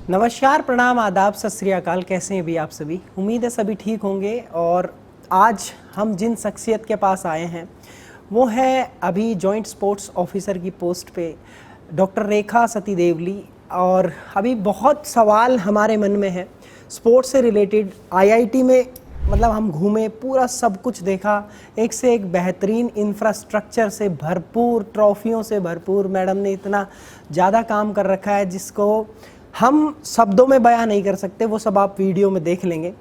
नमस्कार, प्रणाम, आदाब, सत श्री अकाल। कैसे हैं भी आप सभी? उम्मीद है सभी ठीक होंगे। और आज हम जिन शख्सियत के पास आए हैं वो है अभी जॉइंट स्पोर्ट्स ऑफिसर की पोस्ट पे डॉक्टर रेखा सती देवली। और अभी बहुत सवाल हमारे मन में है स्पोर्ट्स से रिलेटेड। आईआईटी में मतलब हम घूमे, पूरा सब कुछ देखा, एक से एक बेहतरीन इंफ्रास्ट्रक्चर से भरपूर, ट्रॉफियों से भरपूर। मैडम ने इतना ज़्यादा काम कर रखा है जिसको हम शब्दों में बयां नहीं कर सकते, वो सब आप वीडियो में देख लेंगे।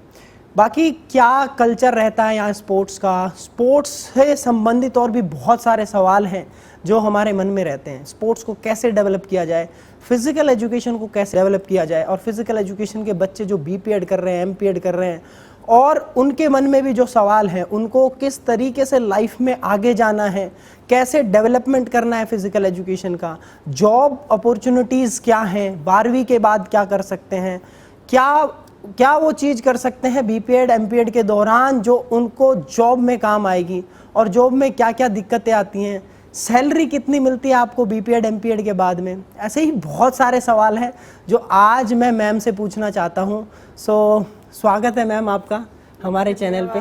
बाकी क्या कल्चर रहता है यहाँ स्पोर्ट्स का, स्पोर्ट्स से संबंधित और भी बहुत सारे सवाल हैं जो हमारे मन में रहते हैं। स्पोर्ट्स को कैसे डेवलप किया जाए, फिज़िकल एजुकेशन को कैसे डेवलप किया जाए, और फिज़िकल एजुकेशन के बच्चे जो बीपीएड कर रहे हैं, एमपीएड कर रहे हैं, और उनके मन में भी जो सवाल हैं उनको किस तरीके से लाइफ में आगे जाना है, कैसे डेवलपमेंट करना है फिज़िकल एजुकेशन का, जॉब अपॉर्चुनिटीज़ क्या हैं, 12वीं के बाद क्या कर सकते हैं, क्या वो चीज़ कर सकते हैं बीपीएड एमपीएड के दौरान जो उनको जॉब में काम आएगी, और जॉब में क्या क्या दिक्कतें आती हैं, सैलरी कितनी मिलती है आपको बीपीएड एमपीएड के बाद में। ऐसे ही बहुत सारे सवाल हैं जो आज मैं मैम से पूछना चाहता हूँ। सो स्वागत है मैम आपका हमारे चैनल पे।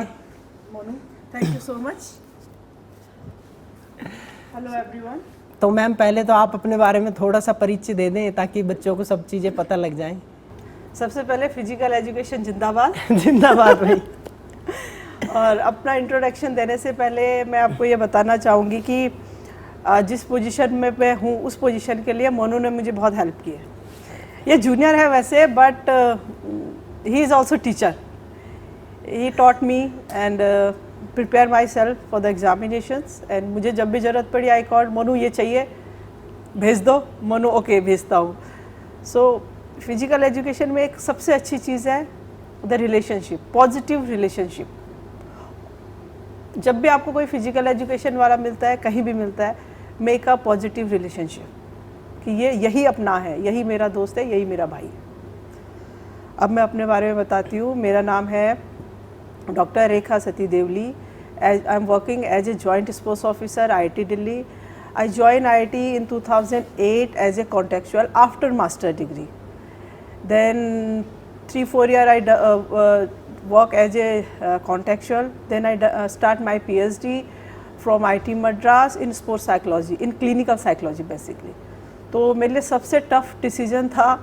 Monu, thank you so much. Hello everyone. तो मैम पहले तो आप अपने बारे में थोड़ा सा परिचय दे दें ताकि बच्चों को सब चीज़ें पता लग जाएं। सबसे पहले फिजिकल एजुकेशन जिंदाबाद। जिंदाबाद भाई। और अपना इंट्रोडक्शन देने से पहले मैं आपको ये बताना चाहूँगी कि जिस पोजीशन में मैं हूँ उस पोजीशन के लिए मोनू ने मुझे बहुत हेल्प की है। ये जूनियर है वैसे, but he is also teacher. He taught me and prepare myself for the examinations, and मुझे जब भी ज़रूरत पड़ी I called मोनू ये चाहिए भेज दो, मोनू ओके भेजता हूँ। सो फिजिकल एजुकेशन में एक सबसे अच्छी चीज़ है द रिलेशनशिप, पॉजिटिव रिलेशनशिप। जब भी आपको कोई फिजिकल एजुकेशन वाला मिलता है, कहीं भी मिलता है, मेक अ पॉजिटिव रिलेशनशिप कि ये यही अपना है, यही मेरा दोस्त है, यही मेरा भाई है। अब मैं अपने बारे में बताती हूँ। मेरा नाम है doctor Rekha Sati Devli. I am working as a joint sports officer IIT Delhi. I join IIT in 2008 as a contextual after master degree. Then 3-4 year I work as a contextual. Then I start my PhD from IIT Madras in sports psychology, in clinical psychology basically. तो मेरे लिए सबसे tough decision था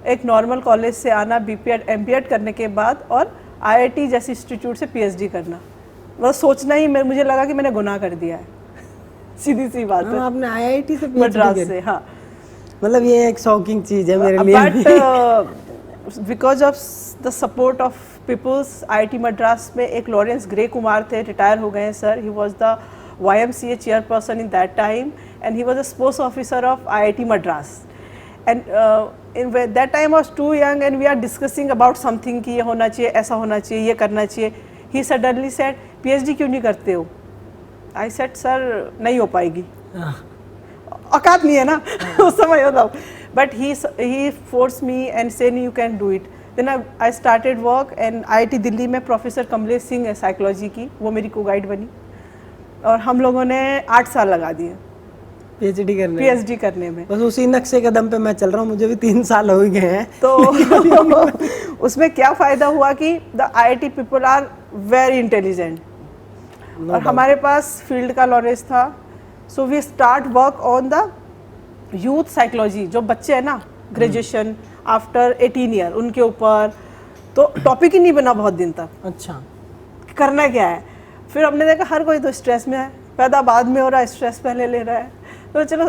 एक normal college से आना, BPEd MPEd करने के बाद, और आईआईटी जैसे इंस्टीट्यूट से पीएचडी करना। मतलब सोचना ही मुझे लगा कि मैंने गुनाह कर दिया है। सीधी सी बात है। आपने आईआईटी से मद्रास से, हाँ। मतलब ये एक शॉकिंग चीज़ है मेरे लिए। But because of the support of peoples, IIT Madras में एक लॉरेंस ग्रे कुमार थे, रिटायर हो गए हैं sir. He was the YMCA chairperson in that time, and he was a sports officer of IIT Madras. And in that time I was too young, and we are discussing about something कि ये होना चाहिए, ऐसा होना चाहिए, ये करना चाहिए। He suddenly said, PhD क्यों नहीं करते हो? I said, sir नहीं हो पाएगी, औकात नहीं है ना उस समय होता। But he forced me and said you can do it. Then I started work, and IIT Delhi में प्रोफेसर कमलेश सिंह है साइकोलॉजी की, वो मेरी को गाइड बनी, और हम लोगों ने 8 साल लगा दिए PhD करने में। बस उसी नक्शे कदम पे मैं चल रहा हूँ, मुझे भी 3 साल हो गए हैं। तो उसमें क्या फ़ायदा हुआ कि the IIT people are very intelligent, और हमारे पास फील्ड का नॉलेज था। So we start work on the youth psychology. जो बच्चे हैं ना ग्रेजुएशन आफ्टर 18 ईयर, उनके ऊपर तो टॉपिक ही नहीं बना बहुत दिन तक। अच्छा, करना क्या है? फिर हमने देखा हर कोई तो स्ट्रेस में है, पैदा बाद में हो रहा है, स्ट्रेस पहले ले रहा है, तो चलो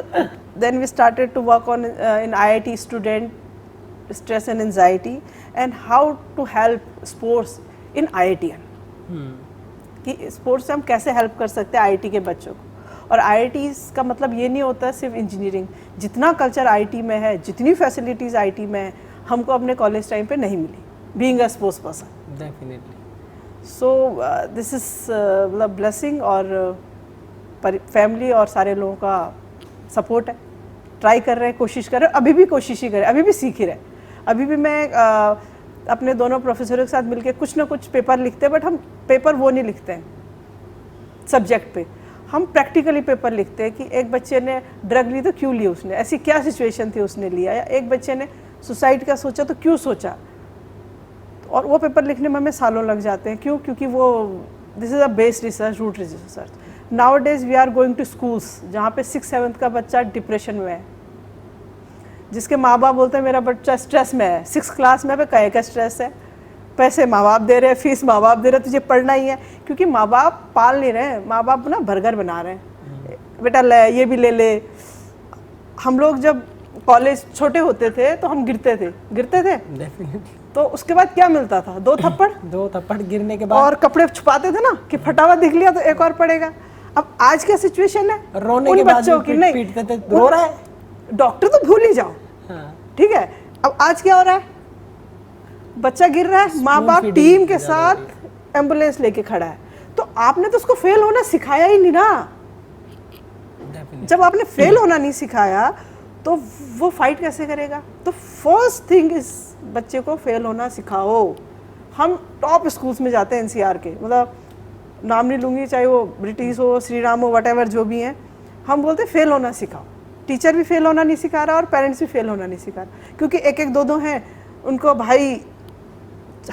then we started to work on in IIT student stress and anxiety, and how to help sports in IITian, कि स्पोर्ट्स से हम कैसे हेल्प कर सकते हैं IIT के बच्चों को। और IIT का मतलब ये नहीं होता सिर्फ इंजीनियरिंग, जितना कल्चर IIT में है, जितनी फैसिलिटीज़ IIT में है, हमको अपने कॉलेज टाइम पे नहीं मिली, being a sports person. Definitely. So this is मतलब ब्लेसिंग, और फैमिली और सारे लोगों का सपोर्ट है। ट्राई कर रहे हैं, कोशिश कर रहे हैं, अभी भी कोशिश ही कर रहे हैं, अभी भी सीख ही रहे। अभी भी मैं अपने दोनों प्रोफेसरों के साथ मिलके कुछ ना कुछ पेपर लिखते हैं, बट हम पेपर वो नहीं लिखते हैं सब्जेक्ट पे, हम प्रैक्टिकली पेपर लिखते हैं कि एक बच्चे ने ड्रग ली तो क्यों ली उसने, ऐसी क्या सिचुएशन थी उसने लिया, या एक बच्चे ने सुसाइड का सोचा तो क्यों सोचा, और वो पेपर लिखने में हमें सालों लग जाते हैं। क्यों? क्योंकि वो this is a based research, root research. Now days we are going to schools जहाँ पे 6th-7th का बच्चा डिप्रेशन में है, जिसके माँ बाप बोलते हैं मेरा बच्चा स्ट्रेस में है, 6th क्लास में, कहे का स्ट्रेस है, पैसे माँ बाप दे रहे हैं, फीस माँ बाप दे रहे हैं, तुझे पढ़ना ही है, क्योंकि माँ बाप पाल नहीं रहे हैं, माँ बाप ना बर्गर बना रहे हैं, बेटा ले ये भी ले ले। हम लोग जब कॉलेज छोटे होते थे तो हम गिरते थे डेफिनेटली। तो उसके बाद क्या मिलता था? 2 थप्पड़। 2 थप्पड़ गिरने के बाद और कपड़े छुपाते थे ना कि फटा हुआ दिख लिया तो एक और पड़ेगा। अब आज क्या सिचुएशन है? रोने उन के बाद बच्चों की नहीं, पीटते थे, रो रहा है, डॉक्टर तो भूल ही जाओ, हाँ। ठीक है। अब आज क्या हो रहा है? बच्चा गिर रहा है, माँ बाप टीम के साथ एम्बुलेंस लेके खड़ा है, तो आपने तो उसको फेल होना सिखाया ही नहीं ना। जब आपने फेल होना नहीं सिखाया तो वो फाइट कैसे करेगा? तो फर्स्ट थिंग इज बच्चे को फेल होना सिखाओ। हम टॉप स्कूल्स में जाते हैं एनसीआर के, मतलब नाम नहीं लूँगी, चाहे वो ब्रिटिश हो, श्री राम हो, वट जो भी हैं, हम बोलते हैं फेल होना सिखाओ। टीचर भी फेल होना नहीं सिखा रहा और पेरेंट्स भी फेल होना नहीं सिखा रहा, क्योंकि एक एक दो दो हैं, उनको भाई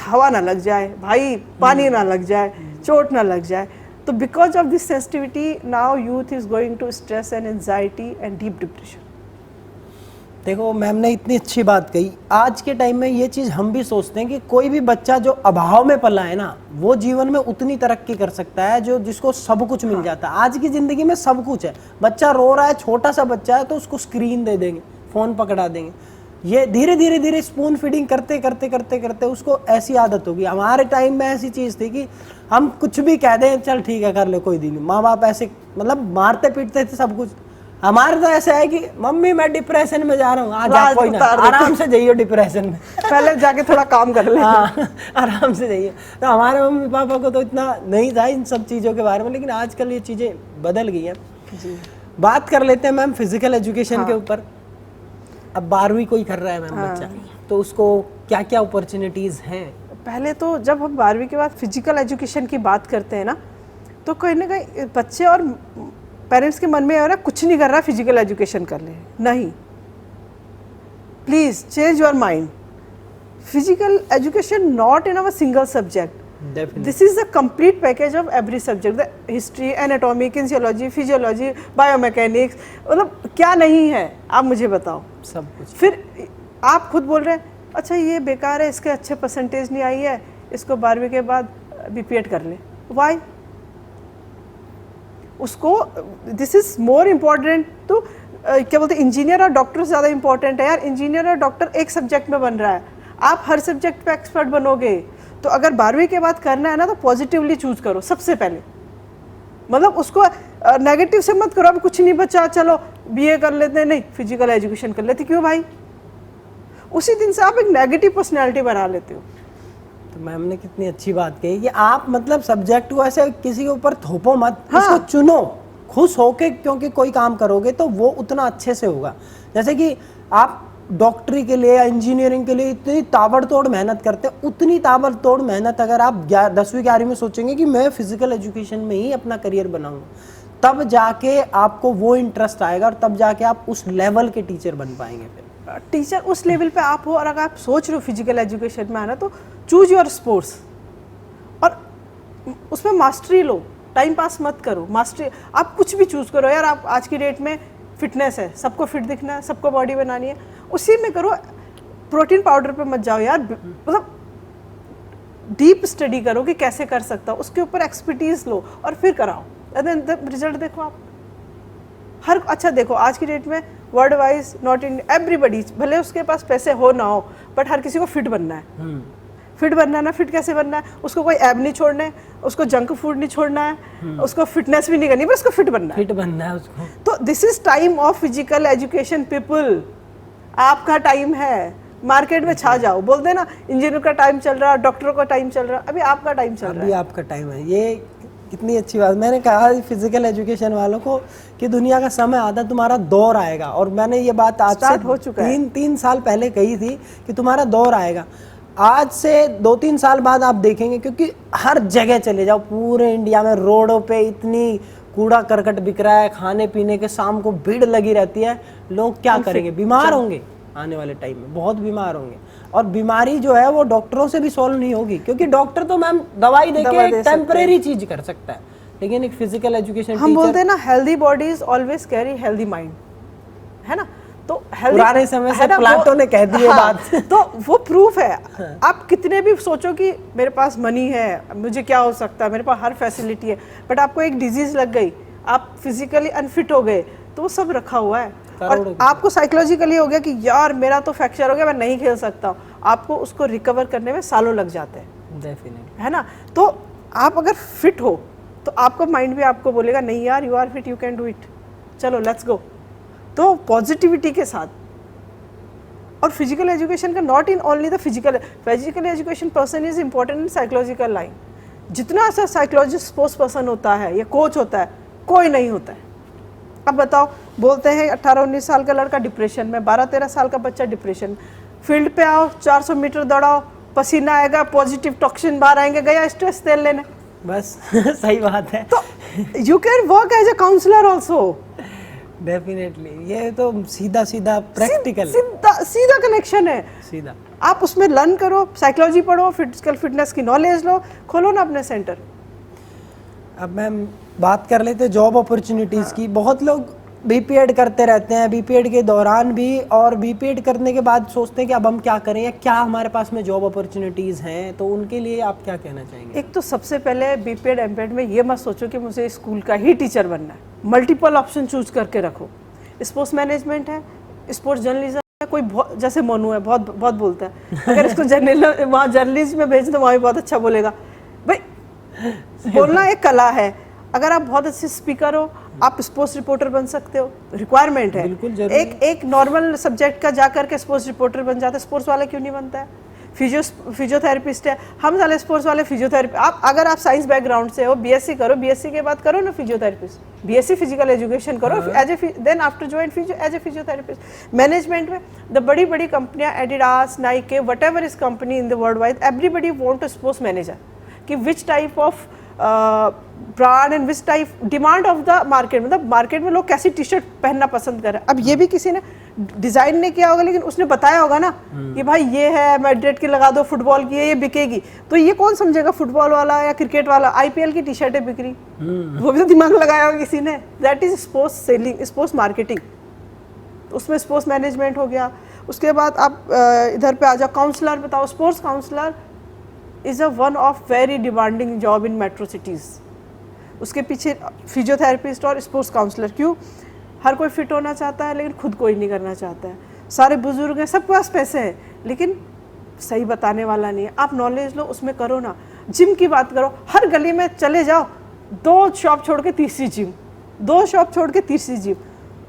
हवा ना लग जाए, भाई पानी ना लग जाए, चोट ना लग जाए। तो because of this sensitivity now youth is going to stress and anxiety and deep depression. देखो मैम ने इतनी अच्छी बात कही। आज के टाइम में ये चीज़ हम भी सोचते हैं कि कोई भी बच्चा जो अभाव में पला है ना, वो जीवन में उतनी तरक्की कर सकता है जो जिसको सब कुछ मिल जाता है। आज की ज़िंदगी में सब कुछ है, बच्चा रो रहा है, छोटा सा बच्चा है, तो उसको स्क्रीन दे देंगे, फ़ोन पकड़ा देंगे, ये धीरे धीरे धीरे स्पून फीडिंग करते करते करते करते उसको ऐसी आदत होगी। हमारे टाइम में ऐसी चीज़ थी कि हम कुछ भी कह दें, चल ठीक है कर ले कोई दिन, माँ बाप ऐसे मतलब मारते पीटते थे सब कुछ। हमारे तो ऐसा है कि मम्मी मैं डिप्रेशन में जा रहा हूँ, आज कोई ना, आराम से जाइए डिप्रेशन में, पहले जाके थोड़ा काम कर ले। हाँ, आराम से जाइए। तो हमारे मम्मी पापा को तो इतना नहीं था इन सब चीज़ों के बारे में, लेकिन आजकल ये चीज़ें बदल गई हैं। जी। बात कर लेते हैं मैम फिजिकल एजुकेशन के ऊपर। अब 12वीं कोई कर रहा है मैम बच्चा, तो उसको क्या क्या अपॉर्चुनिटीज़ हैं? पहले तो जब हम 12वीं के बाद फिजिकल एजुकेशन की बात करते हैं ना, तो कहीं ना कहीं बच्चे और पेरेंट्स के मन में है ना, कुछ नहीं कर रहा, फिजिकल एजुकेशन कर ले। नहीं, please change your mind. Physical education not in our single subject, this is the complete package of every subject, the history, anatomy, kinesiology, physiology, biomechanics, मतलब क्या नहीं है आप मुझे बताओ, सब कुछ। फिर आप खुद बोल रहे हैं अच्छा ये बेकार है, इसके अच्छे परसेंटेज नहीं आई है, इसको 12वीं के बाद बीपीएड कर ले। वाई? उसको this is more important to क्या बोलते हैं, इंजीनियर और डॉक्टर से ज़्यादा इंपॉर्टेंट है यार। इंजीनियर और डॉक्टर एक सब्जेक्ट में बन रहा है, आप हर सब्जेक्ट पे एक्सपर्ट बनोगे। तो अगर 12वीं के बाद करना है ना, तो पॉजिटिवली चूज करो सबसे पहले, मतलब उसको नेगेटिव से मत करो। अब कुछ नहीं बचा, चलो बीए कर लेते हैं, नहीं फिजिकल एजुकेशन कर लेते। क्यों भाई? उसी दिन से आप एक नेगेटिव पर्सनैलिटी बना लेते हो। तो मैम ने कितनी अच्छी बात कही कि आप मतलब सब्जेक्ट को ऐसे किसी के ऊपर थोपो मत, हाँ। उसको चुनो खुश होके, क्योंकि कोई काम करोगे तो वो उतना अच्छे से होगा। जैसे कि आप डॉक्टरी के लिए या इंजीनियरिंग के लिए इतनी ताबड़तोड़ मेहनत करते हैं, उतनी ताबड़तोड़ मेहनत अगर आप 10वीं 11वीं में सोचेंगे कि मैं फिजिकल एजुकेशन में ही अपना करियर बनाऊंगा, तब जाके आपको वो इंटरेस्ट आएगा और तब जाके आप उस लेवल के टीचर बन पाएंगे। फिर टीचर उस लेवल पे आप हो, और अगर आप सोच रहे हो फिजिकल एजुकेशन में आना, तो चूज योर स्पोर्ट्स और उसमें मास्टरी लो, टाइम पास मत करो, मास्टरी। आप कुछ भी चूज करो यार। आप आज की डेट में फिटनेस है, सबको फिट दिखना है, सबको बॉडी बनानी है, उसी में करो। प्रोटीन पाउडर पे मत जाओ यार, मतलब डीप स्टडी करो कि कैसे कर सकता हूँ, उसके ऊपर एक्सपर्टीज लो और फिर कराओ, रिजल्ट देखो आप। हर अच्छा देखो आज की डेट में world wise, not in everybody, भले उसके पास पैसे हो ना हो, बट हर किसी को फिट बनना है। फिट बनना है ना, फिट कैसे बनना है? उसको कोई ऐब नहीं छोड़ना है, उसको जंक फूड नहीं छोड़ना है, उसको फिटनेस भी नहीं करनी, बस उसको फिट बनना है। फिट बनना है उसको। तो this is time of physical education people. आपका टाइम है, मार्केट में छा जाओ। बोलते हैं ना इंजीनियर का टाइम चल रहा है, डॉक्टरों का टाइम चल रहा है, अभी आपका टाइम चल रहा है। अभी आपका टाइम है। ये कितनी अच्छी बात। मैंने कहा फिजिकल एजुकेशन वालों को कि दुनिया का समय आता, तुम्हारा दौर आएगा, और मैंने ये बात आज से हो चुका है। 3 साल पहले कही थी कि तुम्हारा दौर आएगा। आज से 2-3 साल बाद आप देखेंगे, क्योंकि हर जगह चले जाओ पूरे इंडिया में, रोडों पे इतनी कूड़ा करकट बिक रहा है, खाने पीने के शाम को भीड़ लगी रहती है, लोग क्या करेंगे? बीमार होंगे। आने वाले टाइम में, बहुत बीमार होंगे। और बीमारी जो है वो डॉक्टरों से भी सॉल्व नहीं होगी, क्योंकि डॉक्टर तो मैम दवाई देके एक टेम्परेरी चीज कर सकता है, लेकिन एक फिजिकल एजुकेशन हम बोलते हैं ना healthy body is always carry healthy mind, है ना। तो पुराने समय से प्लाटो ने कह दी है बात। तो वो प्रूफ है। आप कितने भी सोचो कि मेरे पास मनी है, मुझे क्या हो सकता है, मेरे पास हर फैसिलिटी है, बट आपको एक डिजीज लग गई, आप फिजिकली अनफिट हो गए, तो वो सब रखा हुआ है। और आपको साइकोलॉजिकली हो गया कि यार मेरा तो फ्रैक्चर हो गया, मैं नहीं खेल सकता, आपको उसको रिकवर करने में सालों लग जाते हैं, डेफिनेटली, है ना। तो आप अगर फिट हो तो आपका माइंड भी आपको बोलेगा नहीं यार you are fit, you can do it, चलो लेट्स गो। तो पॉजिटिविटी के साथ। और फिजिकल एजुकेशन का not in only the physical education person is important in psychological line. जितना सा साइकोलॉजिस्ट स्पोर्ट्स पर्सन होता है या कोच होता है, कोई नहीं होता है। अब बताओ, बोलते हैं 18-19 साल का लड़का डिप्रेशन में, 12-13 साल का बच्चा डिप्रेशन में। फील्ड पे आओ, 400 मीटर दौड़ाओ, पसीना आएगा, पॉजिटिव टॉक्सिन बाहर आएंगे, गया स्ट्रेस तेल लेने, बस सही बात है। तो you can work as a counsellor also. Definitely, ये तो सीधा सीधा प्रैक्टिकल, सीधा कनेक्शन है, सीधा। आप उसमें लर्न करो, साइकोलॉजी पढ़ो, फिजिकल फिटनेस की नॉलेज लो, खोलो ना अपने सेंटर। अब मैम बात कर लेते जॉब अपॉर्चुनिटीज़ की। बहुत लोग बीपीएड करते रहते हैं, बीपीएड के दौरान भी, और बीपीएड करने के बाद सोचते हैं कि अब हम क्या करें, या क्या हमारे पास में जॉब अपॉर्चुनिटीज़ हैं, तो उनके लिए आप क्या कहना चाहेंगे? एक तो सबसे पहले बीपीएड एमपीएड में ये मत सोचो कि मुझे स्कूल का ही टीचर बनना है, मल्टीपल ऑप्शन चूज करके रखो। स्पोर्ट्स मैनेजमेंट है, स्पोर्ट्स जर्नलिज्म है, कोई जैसे मोनू है बहुत बहुत बोलता है, अगर इसको वहाँ जर्नलिज्म में भेज दो, वहाँ भी बहुत अच्छा बोलेगा। भाई बोलना एक कला है। अगर आप बहुत अच्छे स्पीकर हो, आप स्पोर्ट्स रिपोर्टर बन सकते हो, रिक्वायरमेंट है। एक नॉर्मल सब्जेक्ट का जाकर के स्पोर्ट्स रिपोर्टर बन जाता है, स्पोर्ट्स वाला क्यों नहीं बनता है? फिजियोथेरेपिस्ट है, हम साले स्पोर्ट्स वाले फिजियोथेरेपी। आप अगर आप साइंस बैकग्राउंड से हो, बीएससी करो, बीएससी के बाद करो ना फिजियोथेरेपिस्ट, बीएससी फिजिकल एजुकेशन करो, then after join as a physiotherapist. Management में द बड़ी बड़ी कंपनियां, Adidas, Nike, whatever is company in the world wide, everybody want to sports manager, कि which type of brand and which type demand of the market, मतलब market में लोग कैसी T shirt पहनना पसंद कर रहे हैं। अब ये भी किसी ने डिजाइन नहीं किया होगा, लेकिन उसने बताया होगा ना कि भाई ये है, मैड्रिड की लगा दो, फुटबॉल की है, ये बिकेगी। तो ये कौन समझेगा, फुटबॉल वाला या क्रिकेट वाला? आईपीएल की टी शर्टें बिक रही, वो भी तो दिमाग लगाया होगा किसी ने। That is sports selling, sports marketing. उसमें स्पोर्ट्स मैनेजमेंट हो गया। उसके बाद आप इधर पे आ जाओ, काउंसलर बताओ। Sports counsellor is a one of very demanding job in metro cities. उसके पीछे फिजियोथेरेपिस्ट और स्पोर्ट्स काउंसलर। क्यों? हर कोई फिट होना चाहता है, लेकिन खुद कोई नहीं करना चाहता है। सारे बुजुर्ग हैं, सबके पास पैसे हैं, लेकिन सही बताने वाला नहीं है। आप नॉलेज लो, उसमें करो ना। जिम की बात करो, हर गली में चले जाओ, 2 शॉप छोड़ के तीसरी जिम, 2 शॉप छोड़ के तीसरी gym.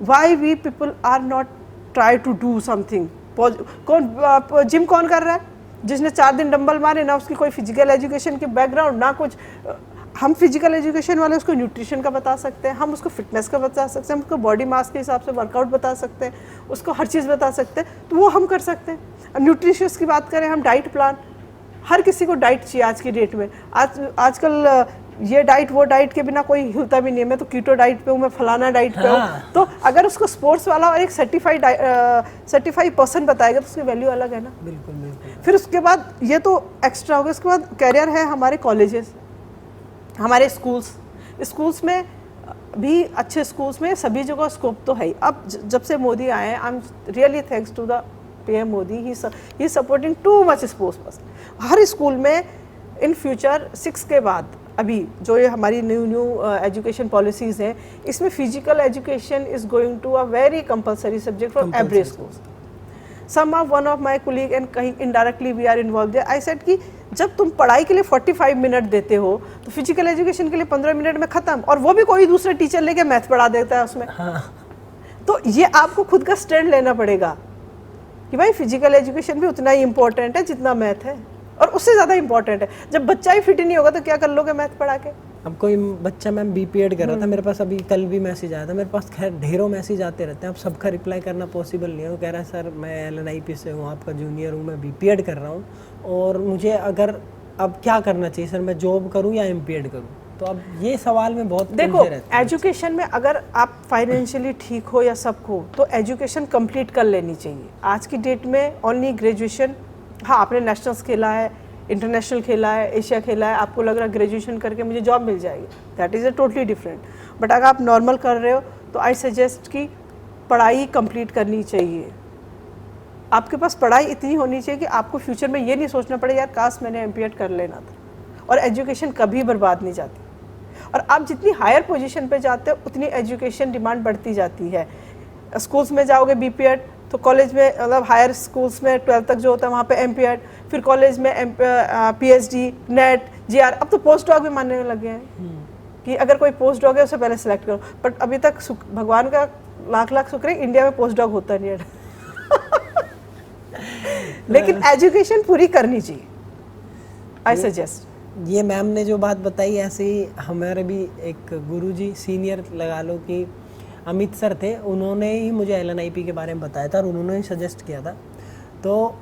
Why we people are not try to do something. कौन जिम कौन कर रहा है? जिसने 4 दिन डंबल मारे, ना उसकी कोई फिजिकल एजुकेशन की बैकग्राउंड, ना कुछ। हम फिजिकल एजुकेशन वाले उसको न्यूट्रिशन का बता सकते हैं, हम उसको फिटनेस का बता सकते हैं, हम उसको बॉडी मास के हिसाब से वर्कआउट बता सकते हैं, उसको हर चीज़ बता सकते हैं, तो वो हम कर सकते हैं। न्यूट्रिशियस की बात करें, हम डाइट प्लान, हर किसी को डाइट चाहिए आज की डेट में। आजकल ये डाइट वो डाइट के बिना कोई हिलता भी नहीं है। मैं तो कीटो डाइट पे हूँ, मैं फलाना डाइट पे हूँ। तो अगर उसको स्पोर्ट्स वाला और एक सर्टिफाइड पर्सन बताएगा तो उसकी वैल्यू अलग है ना। बिल्कुल बिल्कुल। फिर उसके बाद ये तो एक्स्ट्रा हो गया। उसके बाद कैरियर है हमारे कॉलेजेस, हमारे स्कूल्स में भी, अच्छे स्कूल्स में सभी जगह स्कोप तो है ही। अब जब से मोदी आए हैं, I am really thanks to the PM Modi, he supporting too much sports person. हर स्कूल में इन फ्यूचर 6 के बाद, अभी जो ये हमारी न्यू एजुकेशन पॉलिसीज़ हैं, इसमें physical education is going to a very compulsory subject for every school. Some of one of my colleague and कहीं indirectly we are involve. I said कि जब तुम पढ़ाई के लिए 45 मिनट देते हो, तो फिजिकल एजुकेशन के लिए 15 मिनट में खत्म, और वो भी कोई दूसरा टीचर लेके मैथ पढ़ा देता है उसमें। हाँ। तो ये आपको खुद का स्टैंड लेना पड़ेगा कि भाई फिजिकल एजुकेशन भी उतना ही इम्पोर्टेंट है जितना मैथ है, और उससे ज़्यादा इम्पोर्टेंट है। जब बच्चा ही फिट नहीं होगा तो क्या कर लोगे मैथ पढ़ा के? अब कोई बच्चा मैम बीपीएड कर रहा था, मेरे पास अभी कल भी मैसेज आया था, मेरे पास खैर ढेरों मैसेज आते रहते हैं, अब सबका रिप्लाई करना पॉसिबल नहीं है। वो कह रहा है सर मैं एलएनआईपी से हूँ, आपका जूनियर हूँ, मैं बीपीएड कर रहा हूँ, और मुझे अगर अब क्या करना चाहिए सर, मैं जॉब करूँ या एमपीएड करूँ? तो अब ये सवाल में बहुत देखो, उलझे रहते हैं। एजुकेशन में अगर आप फाइनेंशियली ठीक हो या सब हो तो एजुकेशन कंप्लीट कर लेनी चाहिए। आज की डेट में ओनली ग्रेजुएशन, हाँ आपने नेशनल्स खेला है, इंटरनेशनल खेला है, एशिया खेला है, आपको लग रहा है ग्रेजुएशन करके मुझे जॉब मिल जाएगी, that is a totally different. But अगर आप नॉर्मल कर रहे हो तो आई सजेस्ट कि पढ़ाई कंप्लीट करनी चाहिए। आपके पास पढ़ाई इतनी होनी चाहिए कि आपको फ्यूचर में ये नहीं सोचना पड़े यार काश मैंने एमपीएड कर लेना था। और एजुकेशन कभी बर्बाद नहीं जाती, और आप जितनी हायर पोजीशन पे जाते हो उतनी एजुकेशन डिमांड बढ़ती जाती है। स्कूल्स में जाओगे बीपीएड, तो कॉलेज में मतलब हायर स्कूल्स में 12th तक जो होता है वहाँ पे एमपीएड, फिर कॉलेज में पीएचडी, नेट, जीआर, अब तो पोस्ट डॉक भी मानने लगे हैं कि अगर कोई पोस्ट डॉक है उससे पहले सेलेक्ट करो। बट अभी तक भगवान का लाख लाख शुक्र है इंडिया में पोस्ट डॉक होता नहीं है लेकिन एजुकेशन पूरी करनी चाहिए, आई सजेस्ट। ये मैम ने जो बात बताई, ऐसे ही हमारे भी एक गुरुजी सीनियर लगा लो कि अमित सर थे, उन्होंने ही मुझे एलएनआईपी के बारे में बताया था और उन्होंने ही सजेस्ट किया था। तो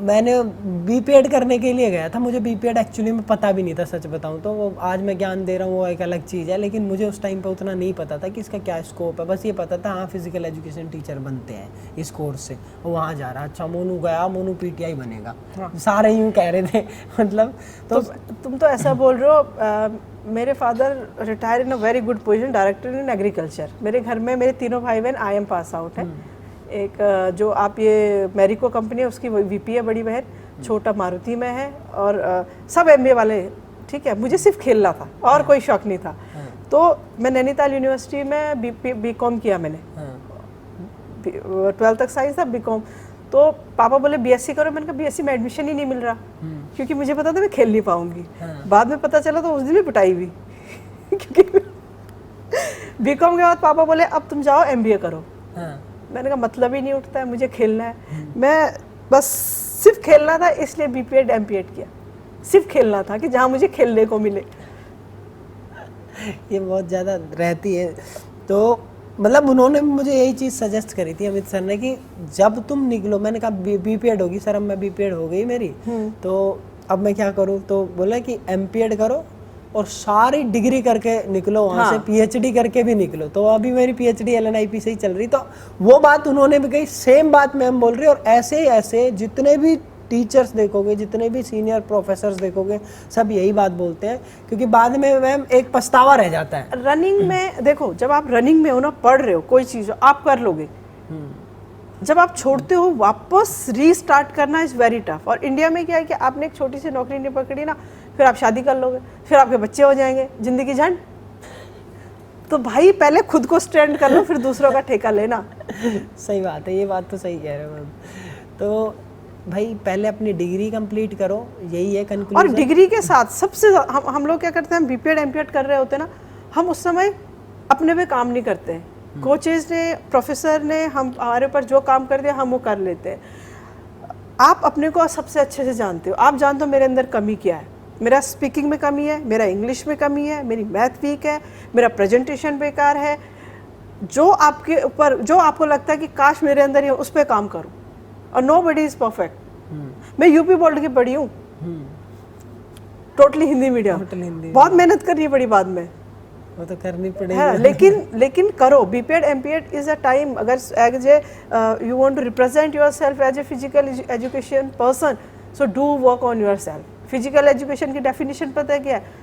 मैंने बीपीएड करने के लिए गया था, मुझे बीपीएड एक्चुअली में पता भी नहीं था, सच बताऊं तो। वो आज मैं ज्ञान दे रहा हूँ वो एक अलग चीज़ है, लेकिन मुझे उस टाइम पे उतना नहीं पता था कि इसका क्या स्कोप है। बस ये पता था हाँ फिजिकल एजुकेशन टीचर बनते हैं इस कोर्स से, वहाँ जा रहा। अच्छा मोनू गया, मोनू पीटीआई बनेगा, सारे यूँ कह रहे थे मतलब। तो तुम तो ऐसा बोल रहे हो। मेरे father retire in a very good position, director in agriculture. मेरे घर में मेरे तीनों भाई बहन IIM पास आउट हैं। एक जो आप ये मैरिको कंपनी है उसकी वीपी है बड़ी बहन, छोटा मारुति में है, और सब MBA वाले। ठीक है, मुझे सिर्फ खेलना था और कोई शौक नहीं था। तो मैं नैनीताल यूनिवर्सिटी में बीकॉम किया मैंने, 12th तक साइंस था, बीकॉम। तो पापा बोले बीएससी करो, मैंने कहा बीएससी में एडमिशन ही नहीं मिल रहा क्योंकि मुझे पता था मैं खेल नहीं पाऊंगी। बाद में पता चला तो उस दिन भी पिटाई हुई क्योंकि बीकॉम के बाद पापा बोले अब तुम जाओ MBA करो। मैंने कहा मतलब ही नहीं उठता है, मुझे खेलना है। मैं बस सिर्फ खेलना था इसलिए बीपीएड एमपीएड किया, सिर्फ खेलना था कि जहाँ मुझे खेलने को मिले। ये बहुत ज़्यादा रहती है। तो मतलब उन्होंने मुझे यही चीज़ सजेस्ट करी थी अमित सर ने कि जब तुम निकलो, मैंने कहा बीपीएड होगी सर, अब मैं बीपीएड हो गई मेरी, तो अब मैं क्या करूँ। तो बोला कि एमपीएड करो और सारी डिग्री करके निकलो वहाँ से, पीएचडी करके भी निकलो। तो अभी मेरी पीएचडी एलएनआईपी से ही चल रही। तो वो बात उन्होंने भी कही, सेम बात मैम बोल रही। और ऐसे ही ऐसे जितने भी टीचर्स देखोगे, जितने भी सीनियर प्रोफेसर्स देखोगे, सब यही बात बोलते हैं, क्योंकि बाद में मैम एक पछतावा रह जाता है। रनिंग में देखो, जब आप रनिंग में हो ना, पढ़ रहे हो कोई चीज़ आप कर लोगे, जब आप छोड़ते हो वापस रीस्टार्ट करना इज़ वेरी टफ। और इंडिया में क्या है कि आपने एक छोटी सी नौकरी नहीं पकड़ी ना, फिर आप शादी कर लोगे, फिर आपके बच्चे हो जाएंगे, जिंदगी झंड। तो भाई पहले खुद को स्टैंड कर लो, फिर दूसरों का ठेका लेना। सही बात है, ये बात तो सही कह रहे हो मैम। तो भाई पहले अपनी डिग्री कंप्लीट करो, यही है कंक्लूजन। और डिग्री के साथ सबसे हम लोग क्या करते हैं, बीपीएड एमपीएड कर रहे होते हैं ना, हम उस समय अपने पे काम नहीं करते हैं। कोचेज ने, प्रोफेसर ने हमारे ऊपर जो काम कर दिया हम वो कर लेते हैं। आप अपने को सबसे अच्छे से जानते हो, आप जानते हो मेरे अंदर कमी क्या है। मेरा स्पीकिंग में कमी है, मेरा इंग्लिश में कमी है, मेरी मैथ वीक है, मेरा प्रेजेंटेशन बेकार है। जो आपके ऊपर, जो आपको लगता है कि काश मेरे अंदर ही हो, उस पर काम करो। और नोबडी इज परफेक्ट। मैं यूपी बोर्ड की पढ़ी हूँ, टोटली हिंदी मीडियम, बहुत मेहनत करनी पड़ी बाद में, वो तो करनी पड़ेगी। लेकिन करो। BPEd MPEd is a time, अगर as a you want to represent yourself as a physical education person, so do work on yourself. Physical education की डेफिनेशन पता है क्या है?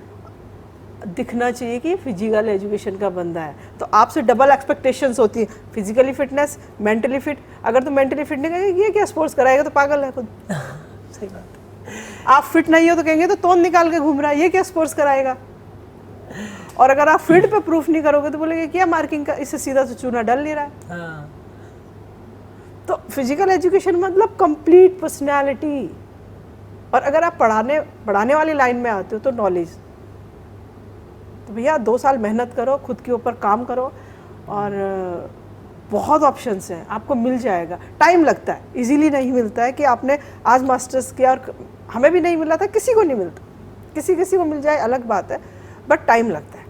दिखना चाहिए कि फिजिकल एजुकेशन का बंदा है। तो आपसे डबल एक्सपेक्टेशंस होती है, फिजिकली फिटनेस, मेंटली फिट। अगर तो मेंटली फिट नहीं कहेंगे ये क्या स्पोर्ट्स कराएगा, तो पागल है खुद। सही बात है। आप फिट नहीं हो तो कहेंगे तो तोंद निकाल के घूम रहा है, ये क्या स्पोर्ट्स कराएगा। और अगर आप फिट पे प्रूफ नहीं करोगे तो बोलेंगे क्या मार्किंग का, इससे सीधा तो चूना डल नहीं रहा है। हाँ। तो फिजिकल एजुकेशन मतलब कंप्लीट पर्सनैलिटी। और अगर आप पढ़ाने वाली लाइन में आते हो तो नॉलेज। तो भैया 2 साल मेहनत करो, खुद के ऊपर काम करो, और बहुत ऑप्शंस हैं, आपको मिल जाएगा। टाइम लगता है, इजीली नहीं मिलता है कि आपने आज मास्टर्स किया, और हमें भी नहीं मिला था, किसी को नहीं मिलता, किसी को मिल जाए अलग बात है, बट टाइम लगता है।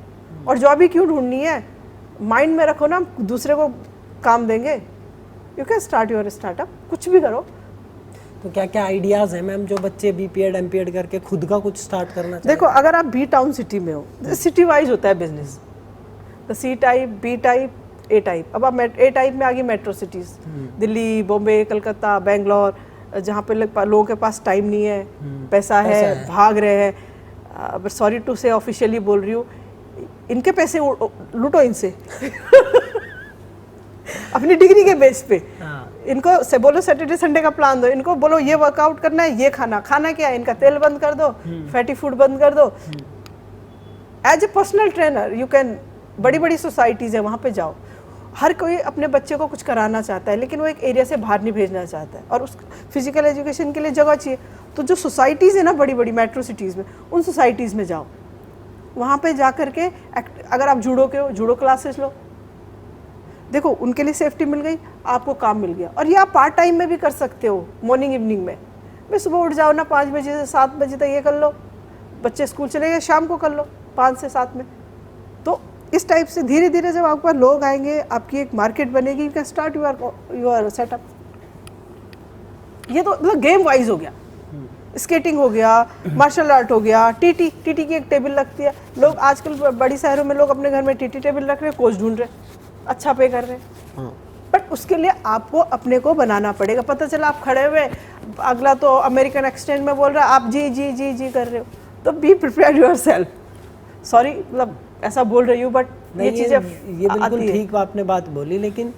और जॉब ही क्यों ढूंढनी है, माइंड में रखो ना, दूसरे को काम देंगे। You can start your startup, कुछ भी करो। तो क्या क्या आइडियाज हैं मैम जो बच्चे बीपीएड एमपीएड करके खुद का कुछ स्टार्ट करना चाहते देखो, अगर आप बी टाउन सिटी में हो, सिटी वाइज होता है बिजनेस, तो सी टाइप, बी टाइप, ए टाइप। अब आप ए टाइप में आ गई मेट्रो सिटीज, दिल्ली, बॉम्बे, कलकत्ता, बेंगलोर, जहाँ पे लोगों के पास टाइम नहीं है, पैसा है, भाग रहे हैं। सॉरी टू से ऑफिशियली बोल रही हूँ, इनके पैसे लूटो इनसे अपनी डिग्री के बेस पे। इनको से बोलो सैटरडे संडे का प्लान दो, इनको बोलो ये वर्कआउट करना है, ये खाना क्या है, इनका तेल बंद कर दो, फैटी फूड बंद कर दो। As a personal trainer you can, बड़ी बड़ी सोसाइटीज है, वहाँ पे जाओ। हर कोई अपने बच्चे को कुछ कराना चाहता है, लेकिन वो एक एरिया से बाहर नहीं भेजना चाहता है, और उस फिजिकल एजुकेशन के लिए जगह चाहिए। तो जो सोसाइटीज़ है ना बड़ी बड़ी मेट्रो सिटीज़ में, उन सोसाइटीज़ में जाओ, वहाँ पे जा करके अगर आप जूडो के हो, जूडो क्लासेस लो। देखो, उनके लिए सेफ्टी मिल गई, आपको काम मिल गया। और ये आप पार्ट टाइम में भी कर सकते हो, मॉर्निंग इवनिंग में। मैं सुबह उठ जाओ ना 5 बजे से 7 बजे तक ये कर लो, बच्चे स्कूल चले गए, शाम को कर लो 5 से 7 में। तो इस टाइप से धीरे धीरे जब आपके पास लोग आएंगे, आपकी एक मार्केट बनेगी, you can start your setup. ये तो मतलब गेम वाइज हो गया। स्केटिंग हो गया, मार्शल आर्ट हो गया, टीटी की एक टेबल लगती है। लोग आजकल बड़ी शहरों में लोग अपने घर में टीटी टेबल रख रहे हैं, कोच ढूंढ रहे हैं, अच्छा पे कर रहे हैं। बट उसके लिए आपको अपने को बनाना पड़ेगा। पता चला आप खड़े हुए, अगला तो अमेरिकन एक्सटेंट में बोल रहा है, आप जी जी जी जी कर रहे हो, तो बी प्रिपेयर योरसेल्फ। सॉरी, मतलब ऐसा बोल रही हूँ, बट ये चीज़ें ये बिल्कुल ठीक आपने बात बोली। लेकिन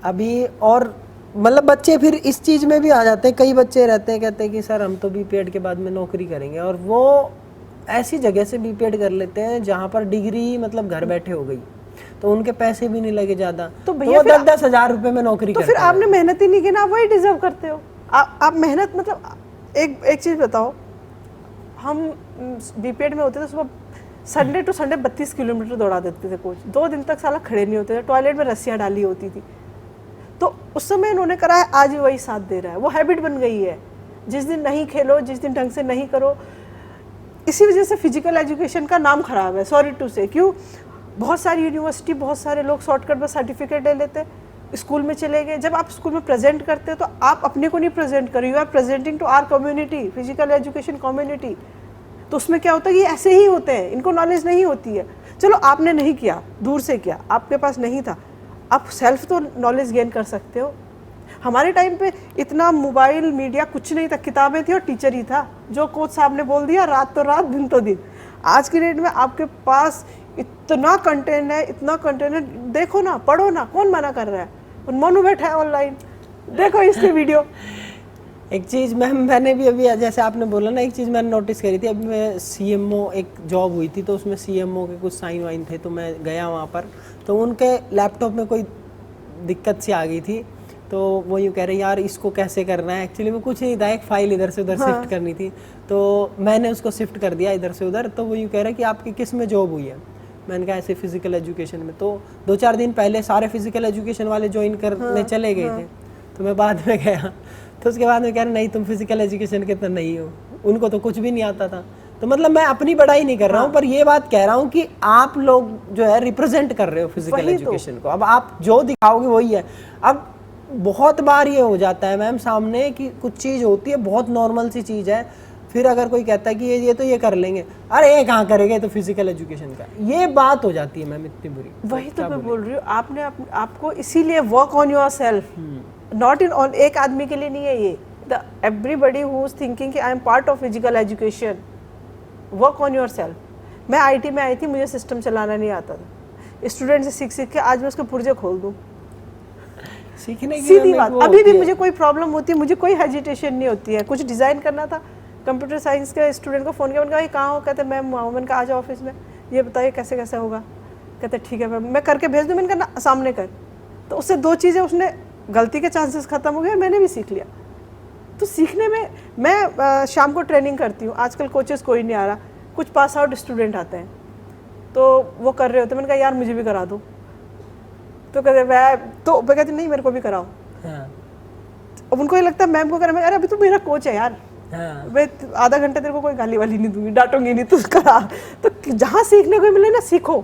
अभी और मतलब बच्चे फिर इस चीज़ में भी आ जाते हैं। कई बच्चे रहते हैं, कहते हैं कि सर हम तो बीपीएड के बाद में नौकरी करेंगे, और वो ऐसी जगह से बीपीएड कर लेते हैं जहाँ पर डिग्री मतलब घर बैठे हो गई, तो उनके पैसे भी नहीं लगे ज़्यादा, तो वो 10-10 हज़ार रुपये में नौकरी तो फिर आपने मेहनत ही नहीं की ना, वही डिजर्व करते हो आप मेहनत। मतलब एक चीज़ बताओ, हम बीपीएड में होते थे, सुबह संडे टू संडे 32 किलोमीटर दौड़ा देते थे कोच। 2 दिन तक साला खड़े नहीं होते थे, टॉयलेट में रस्सियाँ डाली होती थी। तो उस समय इन्होंने करा है, आज भी वही साथ दे रहा है, वो हैबिट बन गई है। जिस दिन नहीं खेलो, जिस दिन ढंग से नहीं करो, इसी वजह से फिजिकल एजुकेशन का नाम खराब है, सॉरी टू से। क्यों? बहुत सारी यूनिवर्सिटी, बहुत सारे लोग शॉर्टकट में सर्टिफिकेट ले लेते, स्कूल में चले गए। जब आप स्कूल में प्रेजेंट करते हो तो आप अपने को नहीं प्रेजेंट करो, you are presenting to our community, physical education community. तो उसमें क्या होता है, ये ऐसे ही होते हैं, इनको नॉलेज नहीं होती है। चलो आपने नहीं किया, दूर से किया, आपके पास नहीं था, आप सेल्फ तो नॉलेज गेन कर सकते हो। हमारे टाइम पे इतना मोबाइल मीडिया कुछ नहीं था, किताबें थी और टीचर ही था। जो कोच साहब ने बोल दिया, रात तो रात, दिन तो दिन। आज की डेट में आपके पास इतना कंटेंट है, इतना कंटेंट है, देखो ना, पढ़ो ना, कौन मना कर रहा है। और मनु बैठा है ऑनलाइन, देखो इसके वीडियो। एक चीज़ मैम मैंने भी अभी, जैसे आपने बोला ना, एक चीज़ मैंने नोटिस करी थी। अभी मैं सीएमओ, एक जॉब हुई थी, तो उसमें सीएमओ के कुछ साइन वाइन थे, तो मैं गया वहाँ पर, तो उनके लैपटॉप में कोई दिक्कत सी आ गई थी। तो वो यूँ कह रहे यार इसको कैसे करना है। एक्चुअली में कुछ नहीं था, एक फ़ाइल इधर से उधर शिफ्ट करनी थी, तो मैंने उसको शिफ्ट कर दिया इधर से उधर। तो वो यूँ कह रहा है कि आपकी किस में जॉब हुई है। मैंने कहा ऐसे फिजिकल एजुकेशन में। तो 2-4 दिन पहले सारे फिजिकल एजुकेशन वाले ज्वाइन करने चले गए थे, तो मैं बाद में गया, तो उसके बाद में कह रहे नहीं तुम फिजिकल एजुकेशन के तो नहीं हो, उनको तो कुछ भी नहीं आता था। तो मतलब मैं अपनी बड़ाई नहीं कर रहा हूँ, पर ये बात कह रहा हूँ कि आप लोग जो है रिप्रेजेंट कर रहे हो फिजिकल एजुकेशन को। अब आप जो दिखाओगे वही है। अब बहुत बार ये हो जाता है मैम सामने कि कुछ चीज़ होती है, बहुत नॉर्मल सी चीज़ है, फिर अगर कोई कहता है कि ये तो ये कर लेंगे, अरे ये कहाँ करेंगे, तो फिजिकल एजुकेशन का, ये बात हो जाती है मैम इतनी बुरी। वही तो मैं बोल रही हूँ, आपने आपको इसीलिए work on your self, not in on एक आदमी के लिए नहीं है ये, the everybody who is thinking कि I am part of physical education, work on your self. मैं आईटी में आई थी, मुझे सिस्टम चलाना नहीं आता था, स्टूडेंट से सीख के आज मैं उसके पुर्जे खोल दूँ, सीखने की सीधी बात। अभी भी मुझे कोई प्रॉब्लम होती है, मुझे कोई हेजिटेशन नहीं होती है। कुछ डिज़ाइन करना था, कंप्यूटर साइंस के स्टूडेंट को फ़ोन किया, मैंने कहा ये कहाँ हो, कहते मैम मैंने कहा आ जाओ ऑफिस में, ये बताइए कैसे कैसे होगा, कहते ठीक है मैम मैं करके भेज दूँ। मैंने कहा सामने कर। तो उससे 2 चीज़ें, उसने गलती के चांसेस ख़त्म हो गए और मैंने भी सीख लिया। तो सीखने में मैं शाम को ट्रेनिंग करती हूँ, आजकल कोचेस कोई नहीं आ रहा, कुछ पास आउट स्टूडेंट आते हैं, तो वो कर रहे होते, मैंने कहा यार मुझे भी करा दो, तो कहते मैं कहती नहीं मेरे को भी कराओ। अब उनको ये लगता है मैम को करा, मैं अरे अभी तो मेरा कोच है यार, मैं आधा घंटा तेरे को कोई गाली वाली नहीं दूंगी, डांटूंगी नहीं, तू करा। तो जहाँ सीखने को मिले ना सीखो।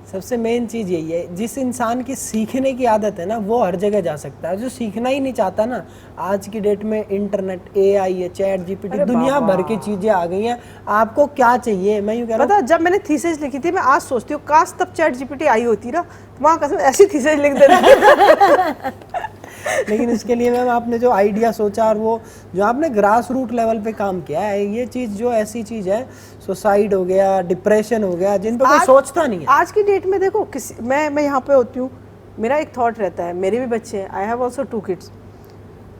सबसे मेन चीज़ यही है, जिस इंसान की सीखने की आदत है ना वो हर जगह जा सकता है। जो सीखना ही नहीं चाहता ना, आज की डेट में इंटरनेट, AI है, चैट GPT, दुनिया भर की चीज़ें आ गई हैं। आपको क्या चाहिए, मैं यूँ कह रहा हूँ। पता, जब मैंने थीसिस लिखी थी, मैं आज सोचती हूँ काश तब चैट GPT आई होती ना, वहाँ कसम ऐसी थीसिस लिख देना। लेकिन इसके लिए मैम आपने जो आइडिया सोचा और वो जो आपने ग्रास रूट लेवल पे काम किया है, ये चीज़ जो ऐसी चीज़ है, सुसाइड हो गया, डिप्रेशन हो गया, जिन पर कोई सोचता नहीं है। आज की डेट में देखो, मैं यहाँ पे होती हूँ, मेरा एक थॉट रहता है, मेरे भी बच्चे हैं, आई हैव ऑल्सो 2 किड्स।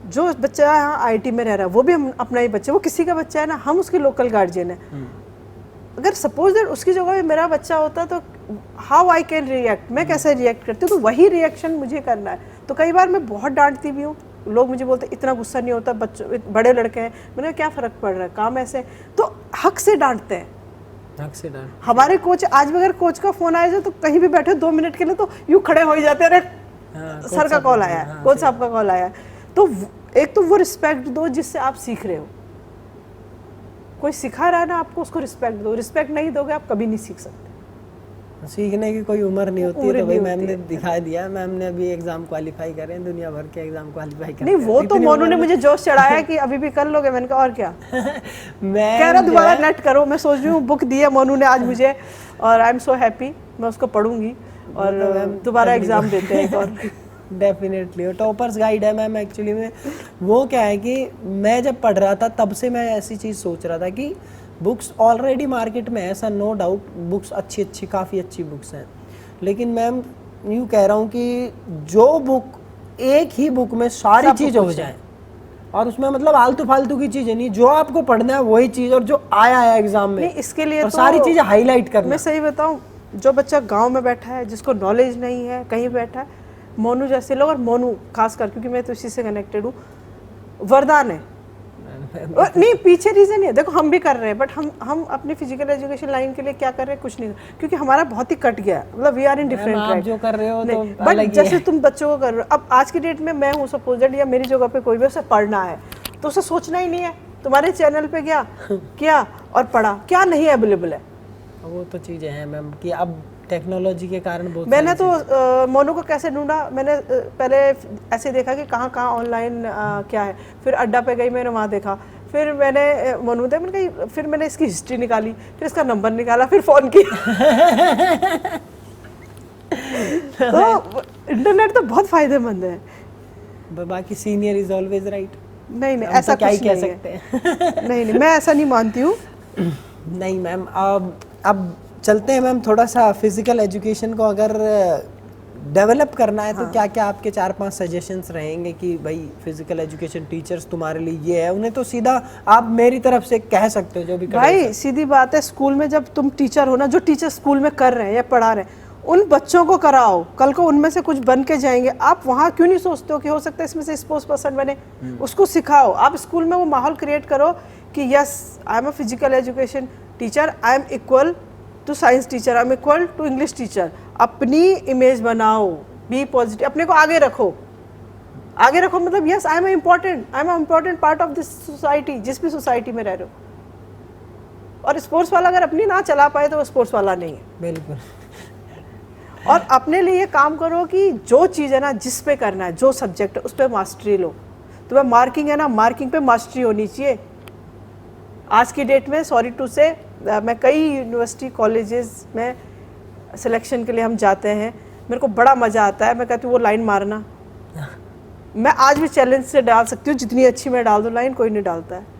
जो बच्चा यहाँ IT में रह रहा है वो भी अपना ही बच्चा, वो किसी का बच्चा है ना, हम उसके लोकल गार्जियन है। अगर सपोज दैट उसकी जगह पे मेरा बच्चा होता तो हाउ आई कैन रिएक्ट, मैं कैसे रिएक्ट करती हूँ, तो वही रिएक्शन मुझे करना है। तो कई बार मैं बहुत डांटती भी हूँ, लोग मुझे बोलते इतना गुस्सा नहीं होता, बच्चों बड़े लड़के हैं, मैंने क्या फ़र्क पड़ रहा है, काम ऐसे, तो हक से डांटते हैं। हक से डांट। हमारे कोच, आज भी अगर कोच का फ़ोन आया जाए तो कहीं भी बैठे 2 मिनट के लिए तो यूँ खड़े हो ही जाते हैं, अरे सर का कॉल आया है, कोच साहब का कॉल आया है। तो एक तो वो रिस्पेक्ट दो जिससे आप सीख रहे हो। कोई सिखा रहा है ना आपको, उसको रिस्पेक्ट दो। रिस्पेक्ट नहीं दोगे आप कभी नहीं सीख सकते। सीखने की कोई उम्र नहीं होती है, तो भाई मैम ने दिखा दिया। मैम ने अभी एग्जाम क्वालिफाई करे हैं, दुनिया भर के एग्जाम क्वालिफाई करे। नहीं, वो तो मोनू ने मुझे जोश चढ़ाया कि अभी भी कर लोगे, मैंने कहा और क्या। मैं कह रहा दोबारा नेट करो, मैं सोच रही हूँ, बुक दी है मोनू ने आज मुझे, और आई एम सो हैप्पी, मैं उसको पढ़ूंगी और दोबारा एग्जाम देते हैं एक और। डेफिनेटली, और टॉपर्स गाइड है मैम। एक्चुअली में वो क्या है कि मैं जब पढ़ रहा था तब से मैं ऐसी चीज़ सोच रहा था कि बुक्स ऑलरेडी मार्केट में है, ऐसा नो डाउट, बुक्स अच्छी काफ़ी अच्छी बुक्स हैं, लेकिन मैम यूँ कह रहा हूँ कि जो बुक, एक ही बुक में सारी चीज़ हो जाए, और उसमें मतलब आलतू फालतू की चीज़ें नहीं, जो आपको पढ़ना है वही चीज़, और जो आया है एग्जाम में, इसके लिए तो सारी चीज़ें हाईलाइट करना। मैं सही बताऊँ, जो बच्चा गाँव में बैठा है, जिसको नॉलेज नहीं है, कहीं बैठा है, मोनू जैसे लोग, और मोनू खासकर क्योंकि मैं तो इसी से कनेक्टेड हूँ, वरदान है। नहीं, पीछे रीजन है, देखो हम भी कर रहे हैं, बट हम अपनी फिजिकल एजुकेशन लाइन के लिए क्या कर रहे हैं, कुछ नहीं, क्योंकि हमारा बहुत ही कट गया, मतलब we are in different track. जो कर रहे हो तो बट जैसे तुम बच्चों को कर रहे हो, अब आज की डेट में मैं हूँ सपोजेड, या मेरी जगह पे कोई भी उसे पढ़ना है तो उसे सोचना ही नहीं है, तुम्हारे चैनल पे गया क्या और पढ़ा, क्या नहीं अवेलेबल है। वो तो चीज़ें हैं मैम कि अब टेक्नोलॉजी के कारण बहुत। मैंने तो मोनू को कैसे ढूंढा, मैंने पहले ऐसे देखा कि कहाँ कहाँ ऑनलाइन क्या है, फिर अड्डा पे गई, मैंने वहाँ देखा, फिर मैंने मोनू दे, मैंने कही, फिर मैंने इसकी हिस्ट्री निकाली, फिर इसका नंबर निकाला, फिर फ़ोन किया। तो इंटरनेट तो बहुत फ़ायदेमंद है, बाकी सीनियर इज ऑलवेज राइट। नहीं ऐसा तो क्या ही कुछ कह नहीं सकते हैं। नहीं, मैं ऐसा नहीं मानती हूँ। नहीं मैम, अब चलते हैं मैम, थोड़ा सा फिजिकल एजुकेशन को अगर डेवलप करना है तो क्या क्या आपके 4-5 सजेशंस रहेंगे कि भाई फिजिकल एजुकेशन टीचर्स तुम्हारे लिए ये है, उन्हें तो सीधा आप मेरी तरफ से कह सकते हो जो भी भाई। सीधी बात है, स्कूल में जब तुम टीचर हो ना, जो टीचर स्कूल में कर रहे हैं या पढ़ा रहे हैं, उन बच्चों को कराओ, कल को उनमें से कुछ बन के जाएंगे। आप वहाँ क्यों नहीं सोचते हो कि हो सकता है इसमें से स्पोर्ट्स पर्सन बने, उसको सिखाओ। आप स्कूल में वो माहौल क्रिएट करो कि yes, I am a physical education teacher, I am equal to science teacher, I am equal to English teacher. अपनी इमेज बनाओ, बी पॉजिटिव, अपने को आगे रखो, आगे रखो, मतलब yes, I am important part of this society, जिस भी सोसाइटी में रह रहे हो। और स्पोर्ट्स वाला अगर अपनी ना चला पाए तो वो स्पोर्ट्स वाला नहीं है। बिल्कुल। और अपने लिए काम करो कि जो चीज़ है ना, जिस पे करना है, जो सब्जेक्ट है उस पर मास्टरी लो। तुम्हें मार्किंग है ना, मार्किंग पे मास्टरी होनी चाहिए। आज की डेट में सॉरी टू से, मैं कई यूनिवर्सिटी कॉलेजेस में सिलेक्शन के लिए हम जाते हैं, मेरे को बड़ा मज़ा आता है। मैं कहती हूँ वो लाइन मारना, मैं आज भी चैलेंज से डाल सकती हूँ, जितनी अच्छी मैं डाल दूँ लाइन, कोई नहीं डालता है।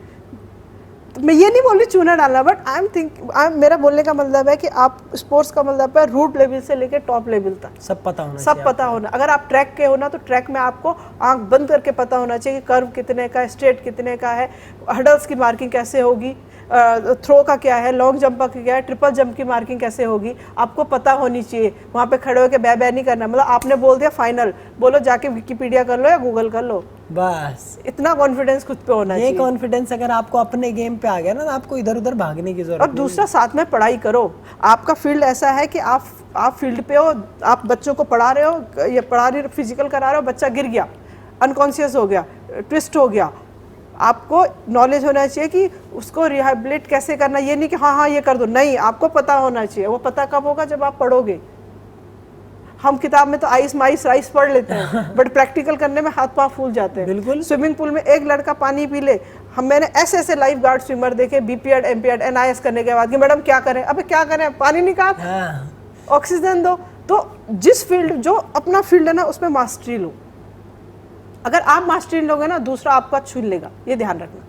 तो मैं ये नहीं बोल रही चूना डालना, बट मेरा बोलने का मतलब है कि आप स्पोर्ट्स का मतलब है रूट लेवल से लेकर टॉप लेवल तक सब पता होना, सब पता होना। अगर आप ट्रैक के हो ना, तो ट्रैक में आपको आंख बंद करके पता होना चाहिए कि कर्व कितने का है, स्ट्रेट कितने का है, हर्डल्स की मार्किंग कैसे होगी, थ्रो का क्या है, लॉन्ग जंप का क्या है, ट्रिपल जंप की मार्किंग कैसे होगी, आपको पता होनी चाहिए। वहाँ पे खड़े होकर बै बै नहीं करना, मतलब आपने बोल दिया फाइनल, बोलो जाके विकिपीडिया कर लो या गूगल कर लो, बस इतना कॉन्फिडेंस खुद पे होना चाहिए। ये कॉन्फिडेंस अगर आपको अपने गेम पे आ गया ना, तो आपको इधर उधर भागने की जरूरत और दूसरा, साथ में पढ़ाई करो। आपका फील्ड ऐसा है कि आप फील्ड पे हो, आप बच्चों को पढ़ा रहे हो, या पढ़ा रहे हो, फिजिकल करा रहे हो, बच्चा गिर गया, अनकॉन्शियस हो गया, ट्विस्ट हो गया, आपको नॉलेज होना चाहिए कि उसको रिहेबिलिट कैसे करना। ये नहीं कि हाँ ये कर दो, नहीं, आपको पता होना चाहिए। वो पता कब होगा? जब आप पढ़ोगे। हम किताब में तो आइस माइस राइस पढ़ लेते हैं, बट प्रैक्टिकल करने में हाथ पाँव फूल जाते हैं। बिल्कुल। स्विमिंग पूल में एक लड़का पानी पी ले, मैंने ऐसे ऐसे लाइफ गार्ड स्विमर देखे बीपीएड एमपीएड एनआईएस करने के बाद कि मैडम क्या करें, अबे क्या करें, पानी निकाल, ऑक्सीजन दो। तो जिस फील्ड, जो अपना फील्ड है ना, उसमें मास्टरी लो। अगर आप मास्टरी लोगे ना, दूसरा आपका छीन लेगा, ये ध्यान रखना,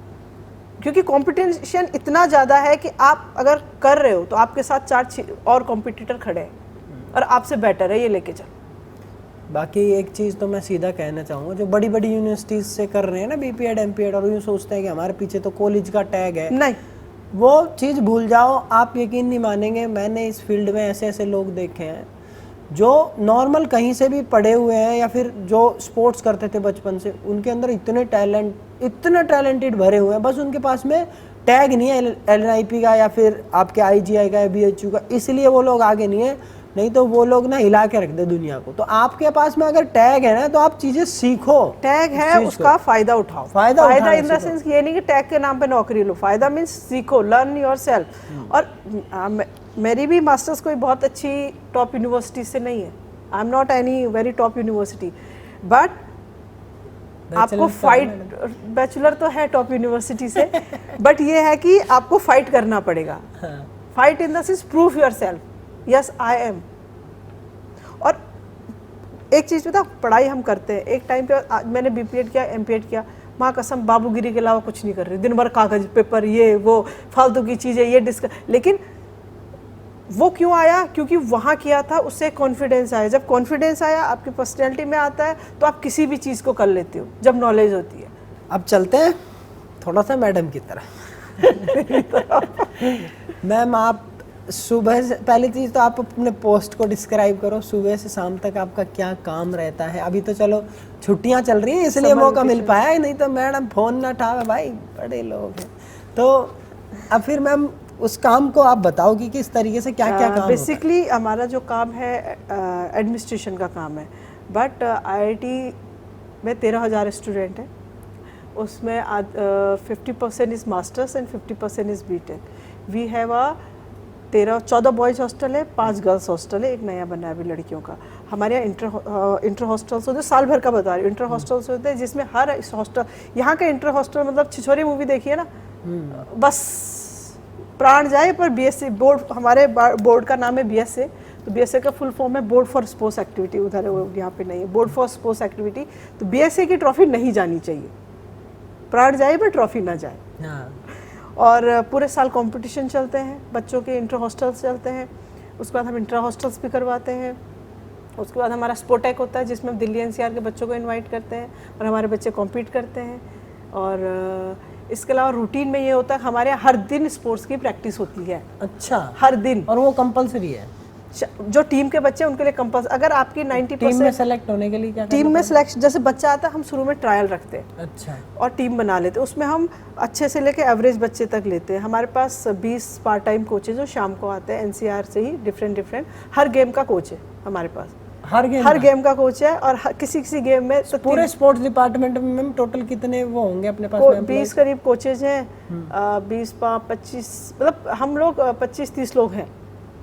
क्योंकि कंपटीशन इतना ज़्यादा है कि आप अगर कर रहे हो तो आपके साथ 4 और कॉम्पिटिटर खड़े हैं और आपसे बेटर है, ये लेके चलो। बाकी एक चीज़ तो मैं सीधा कहना चाहूँगा, जो बड़ी बड़ी यूनिवर्सिटीज से कर रहे हैं ना बीपीएड एमपीएड, और यूँ सोचते हैं कि हमारे पीछे तो कॉलेज का टैग है, नहीं, वो चीज़ भूल जाओ। आप यकीन नहीं मानेंगे, मैंने इस फील्ड में ऐसे ऐसे लोग देखे हैं जो नॉर्मल कहीं से भी पढ़े हुए हैं या फिर जो स्पोर्ट्स करते थे बचपन से, उनके अंदर इतने टैलेंटेड भरे हुए हैं, बस उनके पास में टैग नहीं है LNIP का या फिर आपके IGI का या BHU का, इसलिए वो लोग आगे नहीं है, नहीं तो वो लोग ना हिला के रख दे दुनिया को। तो आपके पास में अगर टैग है ना, तो आप चीजें सीखो, टैग है उसका फायदा उठाओ। फायदा इन द सेंस ये नहीं कि टैग के नाम पे नौकरी लो, फायदा मीन्स सीखो, लर्न योरसेल्फ। और मेरी भी मास्टर्स कोई बहुत अच्छी टॉप यूनिवर्सिटी से नहीं है, आई am not any very top university, but आपको फाइट, बैचलर तो है टॉप यूनिवर्सिटी से, बट ये है कि आपको फाइट करना पड़ेगा। Fight in the sense prove yourself, yes I M. और एक चीज़ पता, पढ़ाई हम करते हैं, एक टाइम पे मैंने बीपीएड किया, एमपीएड किया, माँ कसम बाबूगिरी के अलावा कुछ नहीं कर रही, दिन भर कागज पेपर ये वो फालतू की चीज़ें ये डिस्कस। लेकिन वो क्यों आया? क्योंकि वहाँ किया था, उससे कॉन्फिडेंस आया। जब कॉन्फिडेंस आया, आपकी पर्सनैलिटी में आता है, तो आप किसी भी चीज़ को कर लेते हो जब नॉलेज होती है। अब चलते हैं थोड़ा सा मैडम की तरह। मैम, आप सुबह से, पहली चीज़ तो आप अपने पोस्ट को डिस्क्राइब करो, सुबह से शाम तक आपका क्या काम रहता है? अभी तो चलो छुट्टियां चल रही हैं इसलिए मौका मिल पाया है, नहीं तो मैडम फोन ना उठावे भाई, बड़े लोग हैं। तो अब फिर मैम उस काम को आप बताओ कि किस तरीके से क्या क्या काम बेसिकली हमारा जो काम है एडमिनिस्ट्रेशन का काम है, बट IIT में 13,000 स्टूडेंट हैं, उसमें 50% is masters and 50% is BTech। We have 14 boys hostel है, 5 गर्ल्स हॉस्टल है, एक नया बना है अभी लड़कियों का। हमारे यहाँ इंटर हॉस्टल्स होते हैं, साल भर का बता रही हूँ, इंटर हॉस्टल्स होते हैं जिसमें हर हॉस्टल, यहाँ के इंटर हॉस्टल मतलब छिछोरे मूवी देखिए ना, बस प्राण जाए पर BSc बोर्ड, हमारे बोर्ड का नाम है BSc, तो BSc का फुल फॉर्म है बोर्ड फॉर स्पोर्ट्स एक्टिविटी, उधर यहाँ पे नहीं है, बोर्ड फॉर स्पोर्ट्स एक्टिविटी। तो BSc की ट्रॉफी नहीं जानी चाहिए, प्राण जाए पर ट्रॉफी ना जाए। और पूरे साल कंपटीशन चलते हैं, बच्चों के इंटर हॉस्टल्स चलते हैं, उसके बाद हम इंटर हॉस्टल्स भी करवाते हैं। उसके बाद हमारा स्पोर्टेक होता है जिसमें हम दिल्ली NCR के बच्चों को इनवाइट करते हैं और हमारे बच्चे कॉम्पीट करते हैं। और इसके अलावा रूटीन में ये होता है, हमारे यहाँ हर दिन स्पोर्ट्स की प्रैक्टिस होती है। अच्छा, हर दिन, और वो कंपलसरी है? जो टीम के बच्चे उनके लिए कंपल्सरी। अगर आपकी 90% टीम में सेलेक्ट होने के लिए क्या टीम में सिलेक्शन, जैसे बच्चा आता है हम शुरू में ट्रायल रखते हैं, अच्छा, और टीम बना लेते हैं, उसमें हम अच्छे से लेके एवरेज बच्चे तक लेते हैं। हमारे पास 20 पार्ट टाइम कोचेज जो शाम को आते हैं NCR से ही, डिफरेंट हर गेम का कोच है हमारे पास, हर गेम का कोच है। और किसी गेम में तो पूरे स्पोर्ट्स डिपार्टमेंट में मैम टोटल कितने वो होंगे अपने पास? 20 करीब कोचेज हैं, 20-25, मतलब हम लोग 25-30 लोग हैं।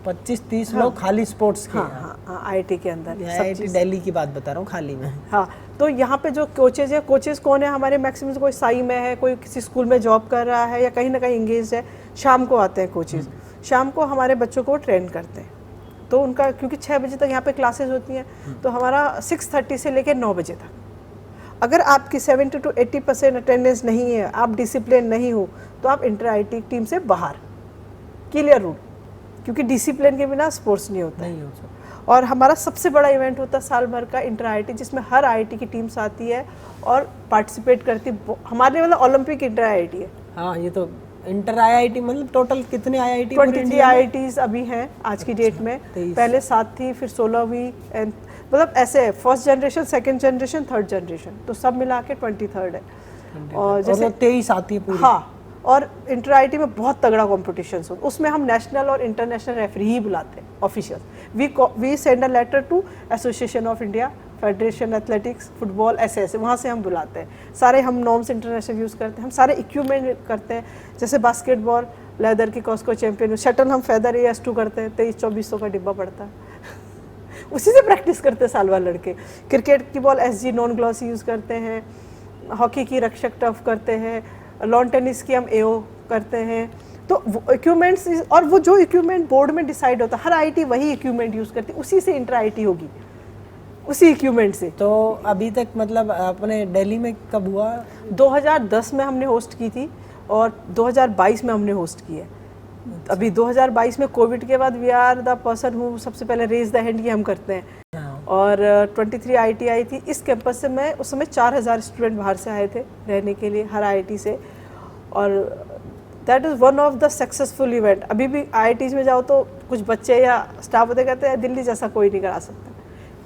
25-30 लोग खाली स्पोर्ट्स के? हाँ, IIT के अंदर। IIT दिल्ली की बात बता रहा हूँ, खाली में। हाँ, तो यहाँ पे जो कोचेज है, कोचेज कौन है हमारे? मैक्सिमम कोई साई में है, कोई किसी स्कूल में जॉब कर रहा है या कहीं ना कहीं इंगेज है। शाम को आते हैं कोचेज, शाम को हमारे बच्चों को ट्रेन करते हैं। तो उनका, क्योंकि 6 बजे तक यहाँ पे क्लासेज होती हैं, तो हमारा 6:30 से लेकर 9 बजे तक। अगर आपकी 70 to 80% अटेंडेंस नहीं है, आप डिसिप्लिन नहीं हो, तो आप इंटर IIT टीम से बाहर, क्लियर रूल, क्योंकि डिसिप्लिन के बिना स्पोर्ट्स नहीं होता है। और हमारा सबसे बड़ा इवेंट होता है साल भर का इंटर IIT, जिसमें हर IIT की टीम्स आती है और पार्टिसिपेट करती है। हमारे मतलब ओलंपिक इंटर IIT है। हाँ, ये तो इंटर IIT मतलब टोटल कितने IIT? 20 IITs अभी हैं आज की डेट में। पहले 7 थी, फिर 16 हुई, एंड मतलब ऐसे first generation, second generation, third generation, तो सब मिला के 23rd है। और जैसे 23 आती है पूरी। हाँ, और इंटर IIT में बहुत तगड़ा कॉम्पिटिशन हो, उसमें हम नेशनल और इंटरनेशनल रेफरी ही बुलाते हैं, official. We send a letter to association of India, federation athletics, football, ऐसे वहाँ से हम बुलाते हैं। सारे हम नॉर्म्स इंटरनेशनल यूज़ करते हैं, हम सारे इक्विपमेंट करते हैं। जैसे बास्केटबॉल लेदर की कॉस्को चैंपियन, शटल हम फेदर AS2 करते हैं, 23-2400 का डिब्बा पड़ता है। उसी से प्रैक्टिस करते हैं साल भर लड़के। क्रिकेट की ball SG non glossy use करते हैं, हॉकी की रक्षक टफ करते हैं, लॉन टेनिस की हम AO करते हैं। तो इक्विपमेंट्स, और वो जो इक्विपमेंट बोर्ड में डिसाइड होता है, हर IIT वही इक्विपमेंट यूज़ करती है, उसी से इंटर IIT होगी, उसी इक्विपमेंट से। तो अभी तक मतलब अपने दिल्ली में कब हुआ? 2010 में हमने होस्ट की थी और 2022 में हमने होस्ट की है। अभी 2022 में कोविड के बाद we are the person who सबसे पहले रेज द हैंड, ये हम करते हैं। और 23 IIT आई थी इस कैंपस से। मैं उस समय 4000 स्टूडेंट बाहर से आए थे रहने के लिए हर IIT से, और that is one of the successful event. अभी भी IITs में जाओ तो कुछ बच्चे या स्टाफ होते कहते हैं दिल्ली जैसा कोई नहीं करा सकता,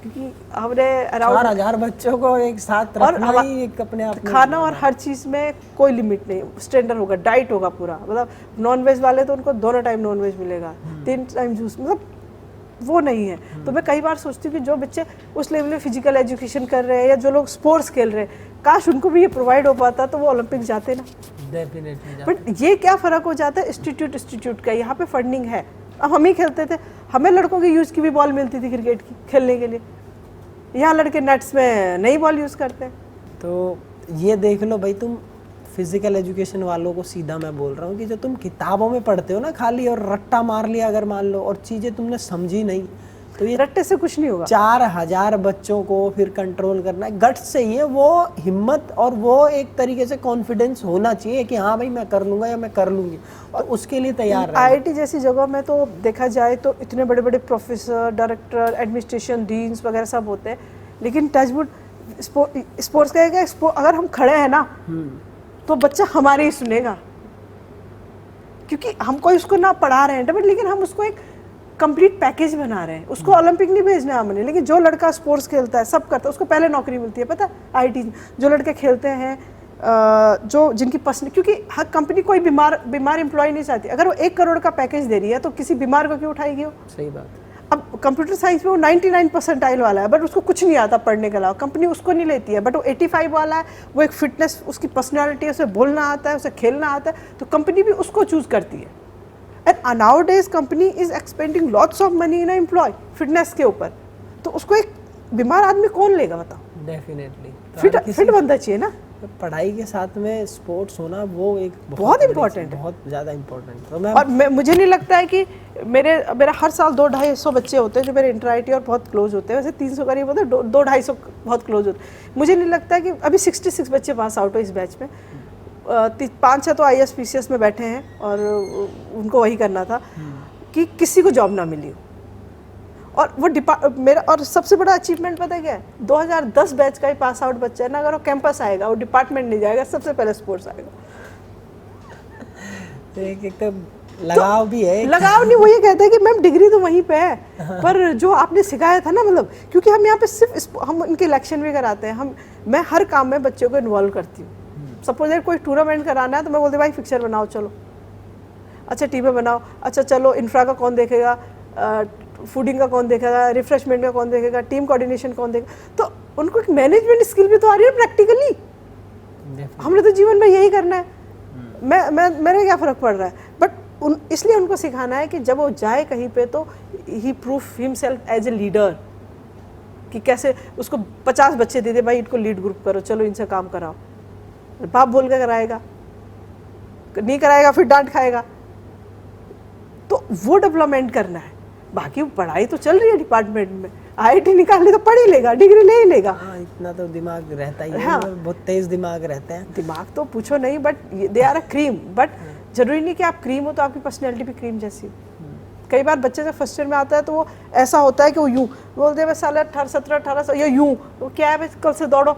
क्योंकि हमने अराउंड 4000 बच्चों को एक साथ रखना ही एक अपने आप में खाना और हर चीज़ में कोई लिमिट नहीं, स्टैंडर्ड होगा, डाइट होगा पूरा। मतलब नॉन वेज वाले तो उनको दोनों टाइम नॉन वेज मिलेगा, 3 टाइम जूस, मतलब वो नहीं है। तो मैं कई बार सोचती हूँ कि जो बच्चे उस लेवल में फिजिकल एजुकेशन कर रहे हैं या जो लोग स्पोर्ट्स खेल रहे हैं, काश उनको भी ये प्रोवाइड हो पाता तो वो ओलंपिक जाते ना। डेफिनेटली। बट ये क्या फ़र्क हो जाता है इंस्टीट्यूट का, यहाँ पे फंडिंग है। अब हम ही खेलते थे, हमें लड़कों की यूज़ की भी बॉल मिलती थी क्रिकेट की खेलने के लिए, यहाँ लड़के नेट्स में नई बॉल यूज़ करते हैं। तो ये देख लो भाई, तुम फिजिकल एजुकेशन वालों को सीधा मैं बोल रहा हूँ कि जो तुम किताबों में पढ़ते हो ना खाली, और रट्टा मार लिया अगर मान लो और चीज़ें तुमने समझी नहीं, तो ये रट्टे से कुछ नहीं होगा। 4000 बच्चों को फिर कंट्रोल करना है, गट्स चाहिए, वो हिम्मत और वो एक तरीके से कॉन्फिडेंस होना चाहिए कि हाँ भाई मैं कर लूँगा या मैं कर लूँगी, और उसके लिए तैयार रहना। IIT जैसी जगह में तो देखा जाए तो इतने बड़े बड़े प्रोफेसर, डायरेक्टर, एडमिनिस्ट्रेशन, डीन्स वगैरह सब होते हैं, लेकिन टचवुड स्पोर्ट्स का है कि अगर हम खड़े हैं ना तो बच्चा हमारे ही सुनेगा, क्योंकि हम कोई उसको ना पढ़ा रहे हैं, लेकिन हम उसको एक कंप्लीट पैकेज बना रहे हैं। उसको ओलंपिक नहीं भेजना है हमने, लेकिन जो लड़का स्पोर्ट्स खेलता है, सब करता है, उसको पहले नौकरी मिलती है, पता है IIT में। जो लड़के खेलते हैं, जो जिनकी पसंद, क्योंकि हर कंपनी कोई बीमार एम्प्लॉय नहीं चाहती। अगर वो 1 करोड़ का पैकेज दे रही है तो किसी बीमार को क्यों उठाएगी वो? सही बात। अब कंप्यूटर साइंस में वो 99 परसेंटाइल वाला है, बट उसको कुछ नहीं आता पढ़ने के अलावा, कंपनी उसको नहीं लेती है। बट वो 85 वाला है, वो एक फिटनेस, उसकी पर्सनालिटी है, उसे बोलना आता है, उसे खेलना आता है, तो कंपनी भी उसको चूज करती है। And nowadays company is expanding lots of money in employ fitness के ऊपर, तो उसको एक बीमार आदमी कौन लेगा बताओ? डेफिनेटली फिट बनना चाहिए ना। पढ़ाई के साथ में स्पोर्ट्स होना वो एक बहुत इम्पोर्टेंट है, बहुत ज़्यादा इम्पोर्टेंट। तो और मुझे नहीं लगता है कि मेरा हर साल 200-250 बच्चे होते हैं जो मेरे इंटर IIT और बहुत क्लोज होते हैं। वैसे 300 करीब होते हैं, 200-250 बहुत क्लोज होते हैं। मुझे नहीं लगता है कि अभी 66 बच्चे पास आउट हो इस बैच में, 5-6 तो IAS PCS में बैठे हैं और उनको वही करना था कि किसी को जॉब ना मिली हो। और वो मेरा और सबसे बड़ा अचीवमेंट पता है क्या है? 2010 बैच का ही पास आउट बच्चा है ना, अगर वो कैंपस आएगा, वो डिपार्टमेंट नहीं जाएगा, सबसे पहले स्पोर्ट्स आएगा। एक तो लगाव भी है, लगाव नहीं, वो ये कहते हैं कि मैम डिग्री तो वहीं पे है, पर जो आपने सिखाया था ना, मतलब क्योंकि हम यहाँ पे सिर्फ हम उनके इलेक्शन भी कराते हैं, मैं हर काम में बच्चों को इन्वॉल्व करती हूँ। सपोज कोई टूर्नामेंट कराना है तो मैं बोलती भाई फिक्सर बनाओ, चलो अच्छा टीमें बनाओ, अच्छा चलो इंफ्रा का कौन देखेगा, फूडिंग का कौन देखेगा, रिफ्रेशमेंट का कौन देखेगा, टीम कोऑर्डिनेशन कौन देखेगा। तो उनको एक मैनेजमेंट स्किल भी तो आ रही है प्रैक्टिकली। हमने तो जीवन में यही करना है, मेरे क्या फ़र्क पड़ रहा है? बट इसलिए उनको सिखाना है कि जब वो जाए कहीं पे तो ही proof himself as a leader, कि कैसे उसको 50 बच्चे दे दे, भाई इनको लीड ग्रुप करो, चलो इनसे काम कराओ, बाप बोल के कराएगा, नहीं कराएगा फिर डांट खाएगा। तो वो डेवलपमेंट करना है। बाकी पढ़ाई तो चल रही है डिपार्टमेंट में, IIT निकालने तो पढ़ ही लेगा, डिग्री ले ही लेगा। हाँ, इतना तो दिमाग रहता ही है। हाँ, बहुत तेज दिमाग रहते हैं। दिमाग तो पूछो नहीं, but they are a cream. But जरूरी नहीं कि आप क्रीम हो तो आपकी पर्सनैलिटी भी क्रीम जैसी हो। कई बार बच्चे जब फर्स्ट ईयर में आता है तो वो ऐसा होता है कि वो यूँ बोलते हैं, साल 18-17-18 या यूँ, वो क्या है कल से दौड़ो।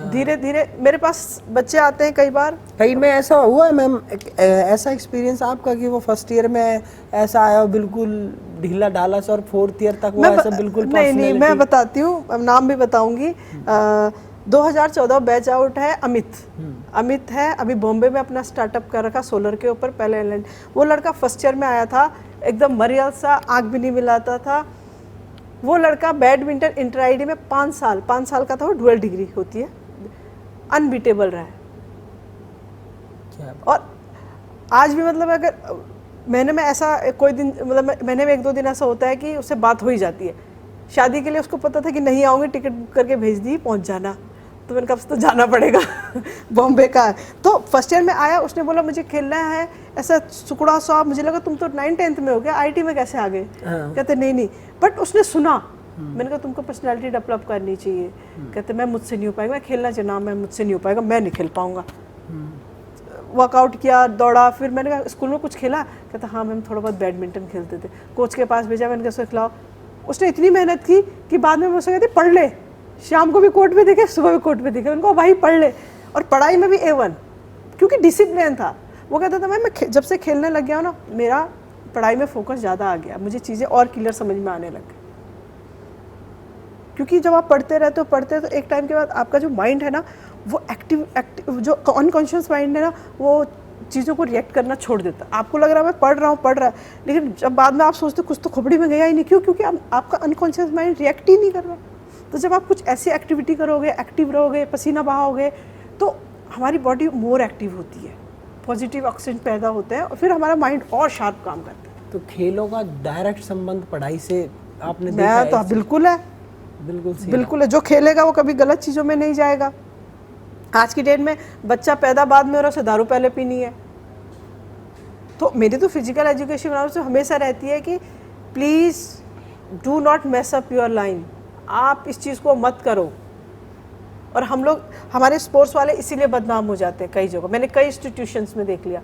धीरे धीरे मेरे पास बच्चे आते हैं कई में ऐसा हुआ है मैम, ऐसा एक्सपीरियंस आपका कि वो फर्स्ट ईयर में ऐसा आया बिल्कुल ढीला ढाला सा, और 4th ईयर तक वो ऐसा बिल्कुल नहीं, मैं बताती हूँ, नाम भी बताऊंगी। 2014 बैच आउट है अमित है, अभी बॉम्बे में अपना स्टार्टअप कर रखा सोलर के ऊपर, पहले वो लड़का फर्स्ट ईयर में आया था, एकदम मरियल सा, आँख भी नहीं मिलाता था। वो लड़का बैडमिंटन इंटर IIT में 5 साल का था, वो डुअल डिग्री होती है, अनबीटेबल रहा है। और आज भी मतलब अगर महीने में ऐसा कोई दिन, मतलब महीने में 1-2 दिन ऐसा होता है कि उससे बात हो ही जाती है, शादी के लिए उसको पता था कि नहीं आऊँगी, टिकट बुक करके भेज दी, पहुँच जाना। तो मैंने कहा तो जाना पड़ेगा बॉम्बे का है। तो फर्स्ट ईयर में आया, उसने बोला मुझे खेलना है, ऐसा सुकड़ा सा। मुझे लगा तुम तो 9th-10th में हो गया, IIT में कैसे आ गए? कहते नहीं, बट उसने सुना। मैंने कहा तुमको पर्सनालिटी डेवलप करनी चाहिए। कहते मैं मुझसे नहीं हो पाएगा, मैं खेलना चाहिए ना, मैं मुझसे नहीं हो पाएगा, मैं नहीं खेल पाऊंगा। वर्कआउट किया, दौड़ा, फिर मैंने कहा स्कूल में कुछ खेला? कहता हाँ मैम थोड़ा बहुत बैडमिंटन खेलते थे। कोच के पास भेजा, मैंने कहा खिलाओ। उसने इतनी मेहनत की कि बाद में मुझसे कहती पढ़ ले, शाम को भी कोर्ट में दिखे, सुबह भी कोर्ट में दिखे। उनको भाई पढ़ ले, और पढ़ाई में भी A1, क्योंकि डिसिप्लिन था। वो कहता था मैं जब से खेलने लग गया हूँ ना, मेरा पढ़ाई में फोकस ज़्यादा आ गया, मुझे चीज़ें और क्लियर समझ में आने लग गई। क्योंकि जब आप पढ़ते रहते हो तो एक टाइम के बाद आपका जो माइंड है ना, वो एक्टिव जो अनकॉन्शियस माइंड है ना, वो चीज़ों को रिएक्ट करना छोड़ देता। आपको लग रहा है मैं पढ़ रहा है, लेकिन जब बाद में आप सोचते कुछ तो खोपड़ी में गया ही नहीं। क्यों? क्योंकि आपका अनकॉन्शियस माइंड रिएक्ट ही नहीं कर रहा। तो जब आप कुछ ऐसी एक्टिविटी करोगे, एक्टिव रहोगे, पसीना बहाओगे, तो हमारी बॉडी मोर एक्टिव होती है, पॉजिटिव ऑक्सीजन पैदा होते हैं, और फिर हमारा माइंड और शार्प काम करता है। तो खेलों का डायरेक्ट संबंध पढ़ाई से आपने देखा मैं तो बिल्कुल है, बिल्कुल है। जो खेलेगा वो कभी गलत चीज़ों में नहीं जाएगा। आज की डेट में बच्चा पैदा बाद में हो रहा है, उसे दारू पहले पीनी है। तो मेरी तो फिजिकल एजुकेशन से हमेशा रहती है कि please do not mess up your line, आप इस चीज़ को मत करो। और हम लोग, हमारे स्पोर्ट्स वाले इसीलिए बदनाम हो जाते हैं कई जगह। मैंने कई इंस्टीट्यूशंस में देख लिया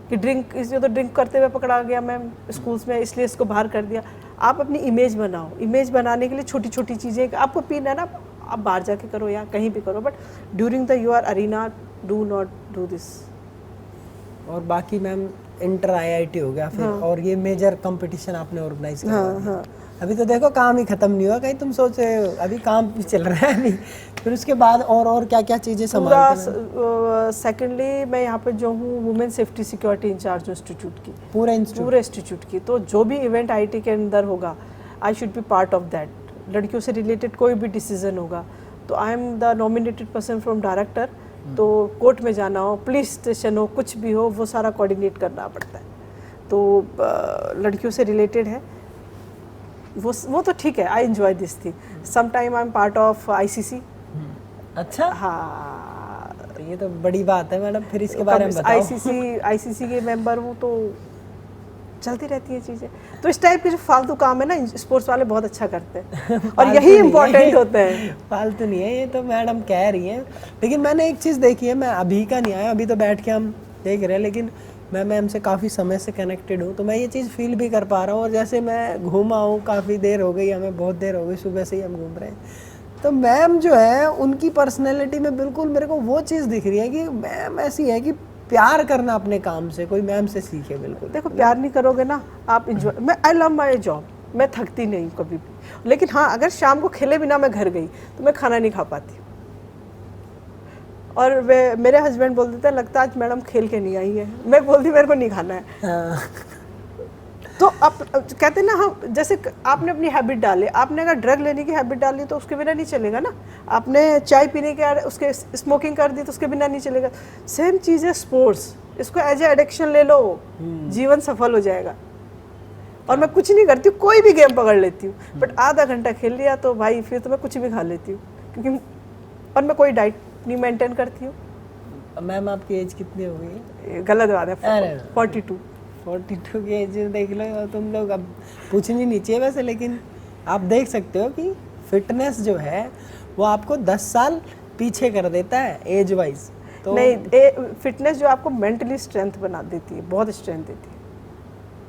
कि इसलिए तो ड्रिंक करते हुए पकड़ा गया मैम स्कूल्स में, इसलिए इसको बाहर कर दिया। आप अपनी इमेज बनाओ। इमेज बनाने के लिए छोटी छोटी चीज़ें, आपको पीना है ना, आप बाहर जाके करो या कहीं भी करो, but during the your arena do not do this. और बाकी मैम इंटर IIT हो गया फिर, और ये मेजर कंपटीशन आपने ऑर्गेनाइज किया। अभी तो देखो काम ही खत्म नहीं हुआ, कहीं तुम सोच रहे हो अभी काम भी चल रहा है अभी। फिर उसके बाद और क्या क्या चीज़ें संभालते हैं? सेकेंडली मैं यहाँ पे जो हूँ women safety security in charge institute की, पूरे इंस्टीट्यूट की। तो जो भी इवेंट IIT के अंदर होगा, I should be part of that. लड़कियों से रिलेटेड कोई भी डिसीजन होगा तो I am the nominated person from director. तो कोर्ट में जाना हो, पुलिस स्टेशन हो, कुछ भी हो, वो सारा कोऑर्डिनेट करना पड़ता है। तो लड़कियों से रिलेटेड है वो तो ठीक है। I enjoy this thing. Some time I am part of ICC। अच्छा, हाँ, तो ये तो बड़ी बात है मैडम, फिर इसके बारे में बताओ। ICC के मेंबर हूँ, तो चलती रहती है चीज़ें। तो इस टाइप के जो फालतू काम है ना, स्पोर्ट्स वाले बहुत अच्छा करते हैं और यही इम्पोर्टेंट होता है। फालतू नहीं है, ये तो मैडम कह रही हैं। लेकिन मैंने एक चीज़ देखी है, मैं अभी का नहीं आया, अभी तो बैठ के हम देख रहे हैं, लेकिन मैं मैम से काफ़ी समय से कनेक्टेड हूँ, तो मैं ये चीज़ फील भी कर पा रहा हूँ। और जैसे मैं घूमा हूँ, काफ़ी देर हो गई हमें, बहुत देर हो गई, सुबह से ही हम घूम रहे हैं। तो मैम जो है उनकी पर्सनैलिटी में बिल्कुल मेरे को वो चीज़ दिख रही है कि मैम ऐसी है कि प्यार करना अपने काम से, कोई मैम से सीखे। बिल्कुल देखो, प्यार नहीं करोगे ना आप इंजॉय, मैं आई लव माई जॉब, मैं थकती नहीं कभी भी। लेकिन हाँ, अगर शाम को खेले बिना मैं घर गई तो मैं खाना नहीं खा पाती। और मेरे हस्बैंड बोल देते हैं लगता है आज मैडम खेल के नहीं आई है। मैं बोलती मेरे को नहीं खाना है। हाँ। तो अब कहते हैं ना, हम जैसे आपने अपनी हैबिट डाले, आपने अगर ड्रग लेने की हैबिट डाली तो उसके बिना नहीं चलेगा ना। आपने चाय पीने के उसके स्मोकिंग कर दी तो उसके बिना नहीं चलेगा। सेम चीज़ है स्पोर्ट्स, इसको एज ए एडिक्शन ले लो, जीवन सफल हो जाएगा। और मैं कुछ नहीं करती हूँ, कोई भी गेम पकड़ लेती हूँ, बट आधा घंटा खेल लिया तो भाई फिर तो मैं कुछ भी खा लेती हूँ, क्योंकि और मैं कोई डाइट नहीं मेंटेन करती हूँ। मैम आपकी एज कितनी हो गई? गलत बात है, 42 की एज देख लो तुम लोग। अब पूछनी नहीं चाहिए वैसे, लेकिन आप देख सकते हो कि फिटनेस जो है वो आपको 10 साल पीछे कर देता है एज वाइज। तो नहीं, फिटनेस जो आपको मेंटली स्ट्रेंथ बना देती है, बहुत स्ट्रेंथ देती है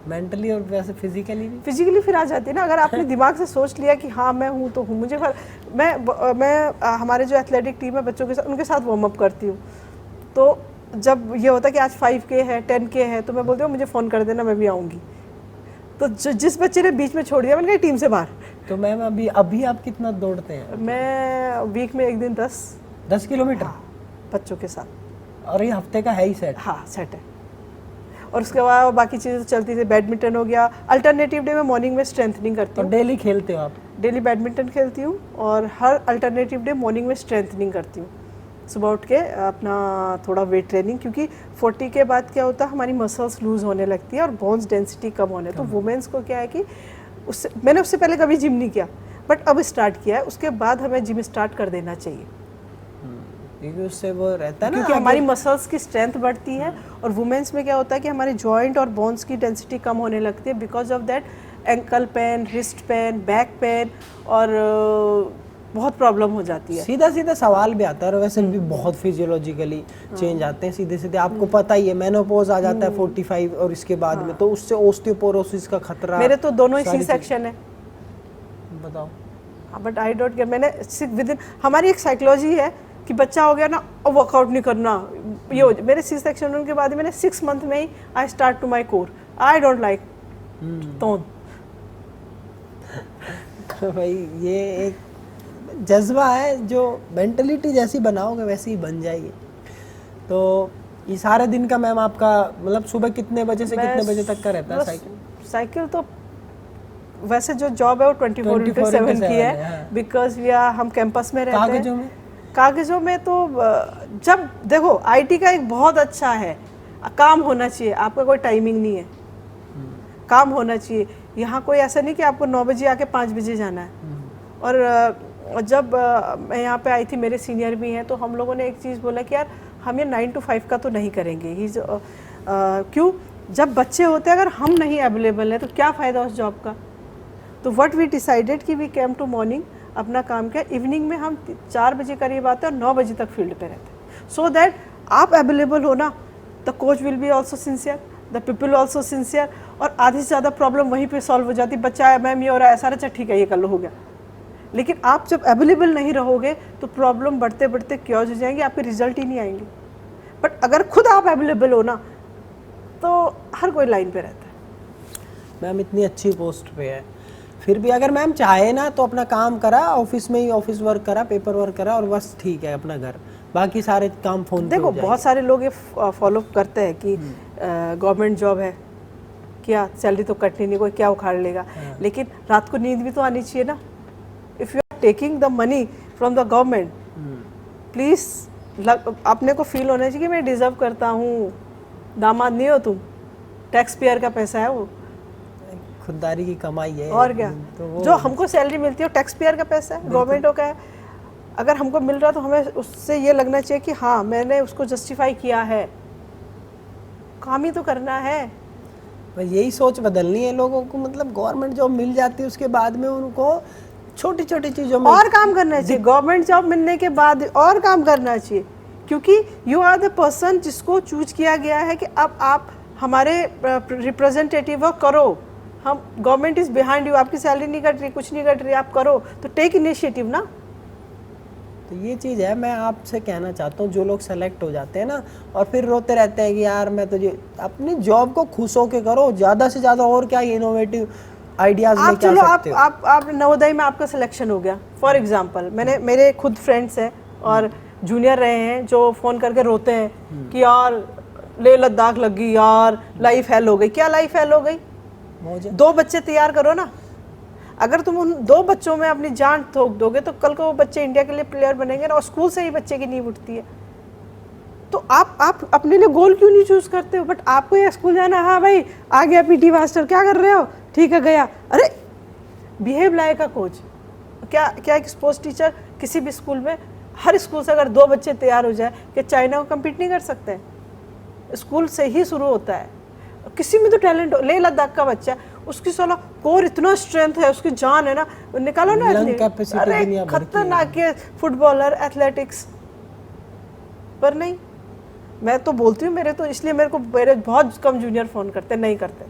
मेंटली, और वैसे फिजिकली फिर आ जाती है ना। अगर आपने दिमाग से सोच लिया कि हाँ मैं हूँ तो हूँ, मुझे मैं हमारे जो एथलेटिक टीम है बच्चों के साथ, उनके साथ वार्म अप करती हूँ। तो जब ये होता है कि आज 5K है, 10K है, तो मैं बोलती हूँ मुझे फ़ोन कर देना, मैं भी आऊँगी। तो जिस बच्चे ने बीच में छोड़ दिया, मैंने कहा टीम से बाहर। तो मैम अभी आप कितना दौड़ते हैं? मैं वीक में एक दिन 10 किलोमीटर। हाँ, बच्चों के साथ। और ये हफ्ते का है ही सेट? हाँ, सेट है। और उसके बाद बाकी चीज़ें चलती थी। बैडमिंटन हो गया, अल्टरनेटिव डे में मॉर्निंग में स्ट्रेंथनिंग करती हूँ। डेली खेलते हो आप? डेली बैडमिंटन खेलती हूँ, और हर अल्टरनेटिव डे मॉर्निंग में स्ट्रेंथनिंग करती हूँ। सुबह उठ के अपना थोड़ा वेट ट्रेनिंग, क्योंकि 40 के बाद क्या होता है, हमारी मसल्स लूज होने लगती है और बोन्स डेंसिटी कम होने। तो वुमेन्स को क्या है कि उससे मैंने उससे पहले कभी जिम नहीं किया, बट अब स्टार्ट किया है, उसके बाद हमें जिम स्टार्ट कर देना चाहिए क्योंकि उससे वो रहता है ना, क्योंकि हमारी मसल्स की स्ट्रेंथ बढ़ती है। और वुमेन्स में क्या होता है कि हमारे जॉइंट और बोन्स की डेंसिटी कम होने लगती है, because of that ankle pain, wrist pain, back pain और बहुत प्रॉब्लम हो जाती है। सीधा सीधा सवाल भी आता है, और वैसे भी बहुत फिजियोलॉजिकली चेंज आते हैं सीधे सीधे। आपको पता ही है मेनोपॉज आ जाता है 45 और इसके बाद में, तो उससे ओस्टियोपोरोसिस का खतरा। मेरे तो दोनों ही सी सेक्शन है। बताओ। बट आई डोंट केयर, मैंने विद इन हमारी एक साइकोलॉजी है कि बच्चा हो गया ना और वर्कआउट नहीं करना, ये हो मेरे सी सेक्शन होने के बाद मैंने 6 मंथ में ही I start to my core, I don't like tone. भाई ये एक जज्बा है, जो मेंटलिटी जैसी बनाओगे वैसी ही बन जाएगी। तो ये सारे दिन का मैम आपका मतलब सुबह कितने बजे से कितने बजे तक का रहता है साइकिल? साइकिल तो वैसे जो जॉब है वो 24/7 की है, बिकॉज हम कैंपस में रहते हैं। कागजों में तो जब देखो आईटी का एक बहुत अच्छा है, काम होना चाहिए, आपका कोई टाइमिंग नहीं है, काम होना चाहिए। यहाँ कोई ऐसा नहीं कि आपको 9 बजे आके 5 बजे जाना है। और जब मैं यहाँ पे आई थी, मेरे सीनियर भी हैं, तो हम लोगों ने एक चीज़ बोला कि यार हम ये 9 to 5 का तो नहीं करेंगे। क्यों? जब बच्चे होते हैं अगर हम नहीं अवेलेबल हैं तो क्या फ़ायदा उस जॉब का। तो व्हाट वी डिसाइडेड कि वी केम टू मॉर्निंग, अपना काम किया, इवनिंग में हम 4 बजे करीब आते हैं और 9 बजे तक फील्ड पे रहते हैं, सो दैट आप अवेलेबल हो ना, the coach will be also sincere, the people also sincere, और आधी से ज़्यादा प्रॉब्लम वहीं पे सॉल्व हो जाती। बच्चा है मैम ये हो रहा है ऐसा, अच्छा ठीक है ये कर लो, हो गया। लेकिन आप जब अवेलेबल नहीं रहोगे तो प्रॉब्लम बढ़ते बढ़ते क्योज हो जाएंगे, आपके रिजल्ट ही नहीं आएंगे। बट अगर खुद आप अवेलेबल हो ना तो हर कोई लाइन पे रहता है। मैम इतनी अच्छी पोस्ट पे है, फिर भी अगर मैम चाहे ना तो अपना काम करा, ऑफिस में ही ऑफिस वर्क करा, पेपर वर्क करा और बस ठीक है अपना घर, बाकी सारे काम फोन पे देखो बहुत सारे लोग ये फॉलो करते हैं कि गवर्नमेंट जॉब है, क्या सैलरी तो कटनी नहीं, कोई क्या उखाड़ लेगा, लेकिन रात को नींद भी तो आनी चाहिए ना। If you are taking the money from the government, please अपने को फील होना चाहिए कि मैं डिजर्व करता हूँ। दामाद नहीं हो तुम, टैक्स पेयर का पैसा है वो, खुददारी की कमाई है। और क्या, तो जो हमको सैलरी मिलती है वो टैक्स पेयर का पैसा है, गवर्नमेंटों का है। अगर हमको मिल रहा तो हमें उससे ये लगना चाहिए कि हाँ मैंने उसको जस्टिफाई किया है, काम ही तो करना है। यही सोच बदलनी है लोगों को, मतलब गवर्नमेंट जॉब मिल जाती है उसके बाद में उनको छोटी छोटी चीज़ों में और काम करना चाहिए। गवर्नमेंट जॉब मिलने के बाद और काम करना चाहिए, क्योंकि यू आर द पर्सन जिसको चूज किया गया है कि अब आप हमारे रिप्रेजेंटेटिव हो, करो। हम गवर्नमेंट इज बिहाइंड यू, आपकी सैलरी नहीं कट रही, कुछ नहीं कट रही, आप करो, तो टेक इनिशिएटिव ना। तो ये चीज़ है, मैं आपसे कहना चाहता हूँ जो लोग सेलेक्ट हो जाते हैं ना और फिर रोते रहते हैं कि यार मैं तो अपनी जॉब को खुश होके करो, ज़्यादा से ज़्यादा और क्या इनोवेटिव आइडियाज लेके आ सकते हो। आप नवोदय में आपका सिलेक्शन हो गया फॉर एग्जांपल, मेरे खुद फ्रेंड्स हैं और जूनियर रहे हैं जो फ़ोन करके रोते हैं कि यार ले लद्दाख लग गई यार, लाइफ हेल हो गई। क्या लाइफ हेल हो गई? 2 बच्चे तैयार करो ना। अगर तुम उन 2 बच्चों में अपनी जान ठोक दोगे तो कल को वो बच्चे इंडिया के लिए प्लेयर बनेंगे ना, और स्कूल से ही बच्चे की नींव उठती है। तो आप अपने लिए गोल क्यों नहीं चूज करते हो? बट आपको ये स्कूल जाना, हाँ भाई आ गया पीटी मास्टर, क्या कर रहे हो, ठीक है गया, अरे बिहेव लाइक अ कोच। क्या एक स्पोर्ट्स टीचर किसी भी स्कूल में, हर स्कूल से अगर 2 बच्चे तैयार हो जाए, कि चाइना को कम्पीट नहीं कर सकते हैं? स्कूल से ही शुरू होता है। किसी में तो टैलेंट हो, ले लद्दाख का बच्चा है, उसकी साला कोर इतना स्ट्रेंथ है, उसकी जान है ना, निकालो ना, अरे खतरनाक है फुटबॉलर, एथलेटिक्स। पर नहीं, मैं तो बोलती हूँ, मेरे बहुत कम जूनियर फोन करते, नहीं करते,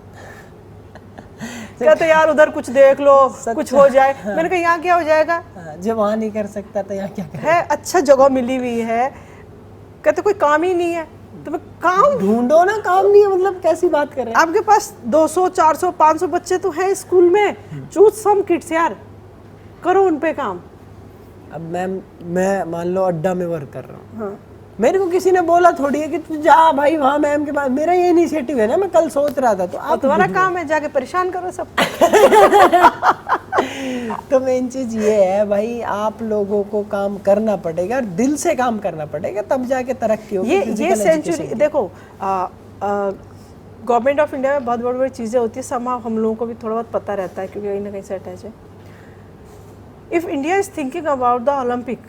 कहते यार उधर कुछ देख लो, कुछ हो जाए। मैंने कहा यहाँ क्या हो जाएगा, जब वहाँ नहीं कर सकता तो यहाँ क्या है, अच्छा जगह मिली हुई है। कहते कोई काम ही नहीं है, तो काम ढूंढो ना, काम नहीं है मतलब कैसी बात कर रहे हैं? आपके पास 200 400 500 बच्चे तो हैं स्कूल में, चूज सम किड्स यार, करो उन पे काम। अब मैं मान लो अड्डा में वर्क कर रहा हूँ, हाँ। मेरे को किसी ने बोला थोड़ी है कि तू जा भाई वहाँ मैम के पास, मेरा ये इनिशिएटिव है ना, मैं कल सोच रहा था। तो आप तुम्हारा काम है जाके परेशान करो सब। तो मेन चीज ये है भाई, आप लोगों को काम करना पड़ेगा, दिल से काम करना पड़ेगा, तब जाके तरक्की होगी। ये सेंचुरी देखो, गवर्नमेंट ऑफ इंडिया में बहुत बड़ी बड़ी चीज़ें होती है, समाव हम लोगों को भी थोड़ा बहुत पता रहता है क्योंकि कहीं ना कहीं से अटैच है. If India is thinking about the Olympic,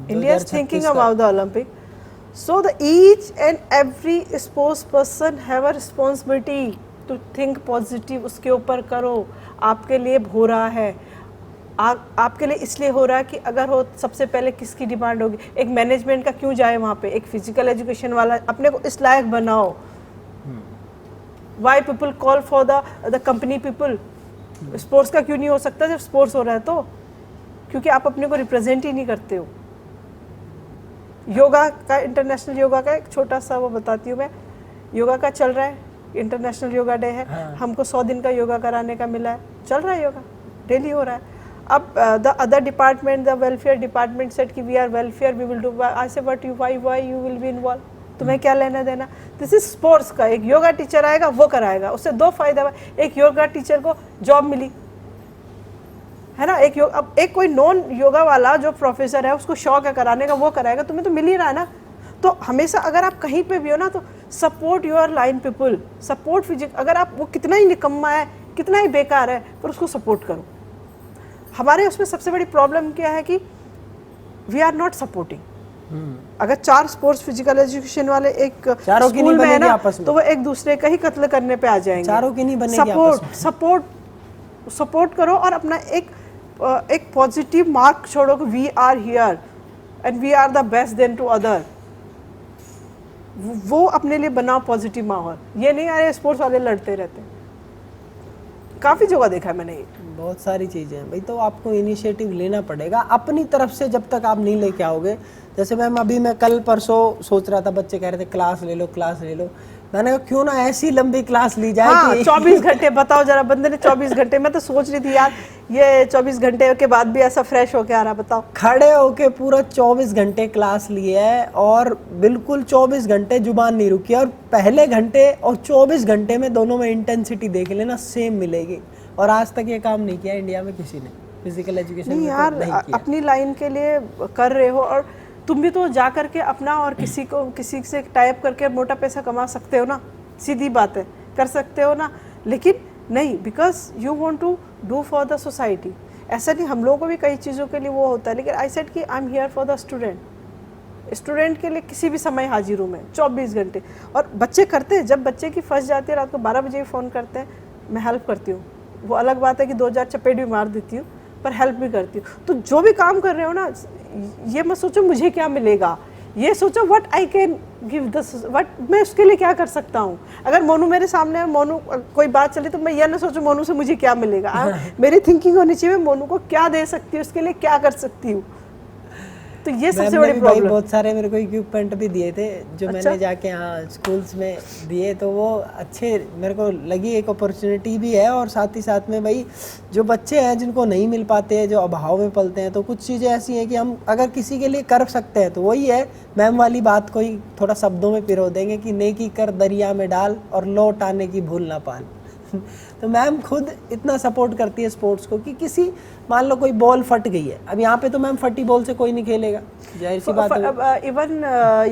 India is thinking about the Olympic, so the each and every sports person have a responsibility to think positive. उसके ऊपर करो, आपके लिए हो रहा है, आपके लिए इसलिए हो रहा है कि अगर हो सबसे पहले किसकी डिमांड होगी. एक मैनेजमेंट का क्यों जाए वहाँ पे, एक फिजिकल एजुकेशन वाला अपने को इस लायक बनाओ. Why people call for the company people. Sports का क्यों नहीं हो सकता जब स्पोर्ट्स हो रहा है तो? क्योंकि आप अपने को रिप्रेजेंट ही नहीं करते हो. योगा का, इंटरनेशनल योगा का एक छोटा सा वो बताती हूँ मैं. योगा का चल रहा है, इंटरनेशनल योगा डे है. हाँ. हमको 100 दिन का योगा कराने का मिला है, चल रहा है योगा, डेली हो रहा है. अब the other department, the welfare department said कि we are welfare, we will do. I say but you why you will be involve. तुम्हें क्या लेना देना. दिस इज स्पोर्ट्स का. एक योगा टीचर आएगा वो कराएगा, उससे 2 फायदा हुआ. एक योगा टीचर को जॉब मिली है ना. अब एक कोई नॉन योगा वाला जो प्रोफेसर है उसको शौक है कराने का, वो कराएगा. तुम्हें तो मिल ही रहा है ना. तो हमेशा अगर आप कहीं पे भी हो ना तो support your line people, support physique. अगर आप वो कितना ही निकम्मा है, कितना ही बेकार है, पर उसको सपोर्ट करो. हमारे उसमें सबसे बड़ी प्रॉब्लम क्या है कि वी आर नॉट सपोर्टिंग. अगर 4 स्पोर्ट्स फिजिकल एजुकेशन वाले एक स्कूल में है ना तो वो एक दूसरे का ही कत्ल करने पे आ जाएंगे. चारों की नहीं बनेगी आपस में. सपोर्ट करो और अपना एक पॉजिटिव मार्क छोड़ो कि we are here and we are the best than to other. वो अपने लिए बनाओ पॉजिटिव माहौल. ये नहीं अरे स्पोर्ट्स वाले लड़ते रहते. काफ़ी जगह देखा है मैंने ये. बहुत सारी चीज़ें हैं भाई. तो आपको इनिशिएटिव लेना पड़ेगा अपनी तरफ से. जब तक आप नहीं लेके आओगे, जैसे मैं कल परसों सोच रहा था, बच्चे कह रहे थे क्लास ले लो. मैंने कहा क्यों ना ऐसी लंबी क्लास ली जाए. हाँ, कि 24 घंटे बताओ जरा. बंदे ने 24 घंटे, मैं तो सोच रही थी यार ये 24 घंटे के बाद भी ऐसा फ्रेश होके आ रहा. बताओ, खड़े होके पूरा 24 घंटे क्लास लिए है और बिल्कुल 24 घंटे जुबान नहीं रुकी. और पहले घंटे और 24 घंटे में दोनों में इंटेंसिटी देख लेना सेम मिलेगी. और आज तक ये काम नहीं किया इंडिया में किसी ने फिजिकल एजुकेशन में. यार नहीं किया. अपनी लाइन के लिए कर रहे हो और तुम भी तो जा करके अपना और किसी से टाइप करके मोटा पैसा कमा सकते हो ना. सीधी बात है, कर सकते हो ना. लेकिन नहीं, because you want to do for the society. ऐसा नहीं, हम लोगों को भी कई चीज़ों के लिए वो होता है. लेकिन आई सेड कि I am here for the student के लिए किसी भी समय हाजिर हूँ मैं 24 घंटे. और बच्चे करते हैं, जब बच्चे की फंस जाती है रात को 12 बजे भी फ़ोन करते हैं, मैं हेल्प करती हूँ. वो अलग बात है कि 2000 चपेट भी मार देती हूँ, पर हेल्प भी करती हूँ. तो जो भी काम कर रहे हो ना, ये मत सोचो मुझे क्या मिलेगा, ये सोचो what I can give what मैं उसके लिए क्या कर सकता हूँ. अगर मोनू मेरे सामने है, मोनू कोई बात चली तो मैं यह ना सोचूं मोनू से मुझे क्या मिलेगा. मेरी थिंकिंग होनी चाहिए मोनू को क्या दे सकती हूँ, उसके लिए क्या कर सकती हूँ. तो ये सबसे बड़ी प्रॉब्लम. बहुत सारे मेरे को इक्विपमेंट भी दिए थे जो मैंने जाके यहाँ स्कूल्स में दिए. तो वो अच्छे मेरे को लगी, एक अपॉर्चुनिटी भी है. और साथ ही साथ में भाई जो बच्चे हैं जिनको नहीं मिल पाते हैं, जो अभाव में पलते हैं, तो कुछ चीज़ें ऐसी हैं कि हम अगर किसी के लिए कर सकते हैं तो वही है. मैम वाली बात को ही थोड़ा शब्दों में पिरो देंगे कि नेकी कर दरिया में डाल और लौट आने की भूल ना पाल. तो मैम खुद इतना सपोर्ट करती है स्पोर्ट्स को कि किसी मान लो कोई बॉल फट गई है. अब यहाँ पे तो मैम फटी बॉल से कोई नहीं खेलेगा, जाहिर सी बात है. इवन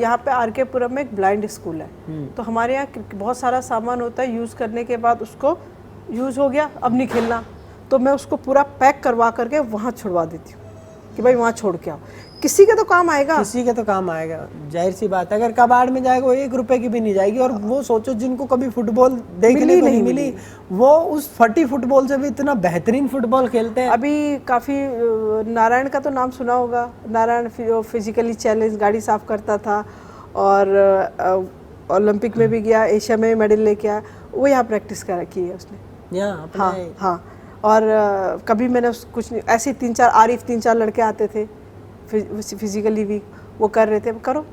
यहाँ पे आर के पुरम में एक ब्लाइंड स्कूल है. तो हमारे यहाँ बहुत सारा सामान होता है, यूज़ करने के बाद उसको यूज़ हो गया, अब नहीं खेलना, तो मैं उसको पूरा पैक करवा करके वहाँ छुड़वा देती हूँ कि भाई वहाँ छोड़ के आओ. किसी के तो काम आएगा, किसी के तो काम आएगा, जाहिर सी बात है. अगर कबाड़ में जाएगा वो 1 रुपए की भी नहीं जाएगी. और वो सोचो जिनको कभी फुटबॉल देखने को नहीं मिली, वो उस फटी फुटबॉल से भी इतना बेहतरीन फुटबॉल खेलते हैं. अभी काफ़ी नारायण का तो नाम सुना होगा. नारायण फिजिकली चैलेंज गाड़ी साफ करता था और ओलंपिक में भी गया, एशिया में मेडल लेके आया. वो यहाँ प्रैक्टिस कर रखी है उसने. हाँ. और कभी मैंने कुछ नहीं, ऐसे 3-4 आरिफ 3-4 लड़के आते थे फिजिकली वीक, वो कर रहे थे. करो,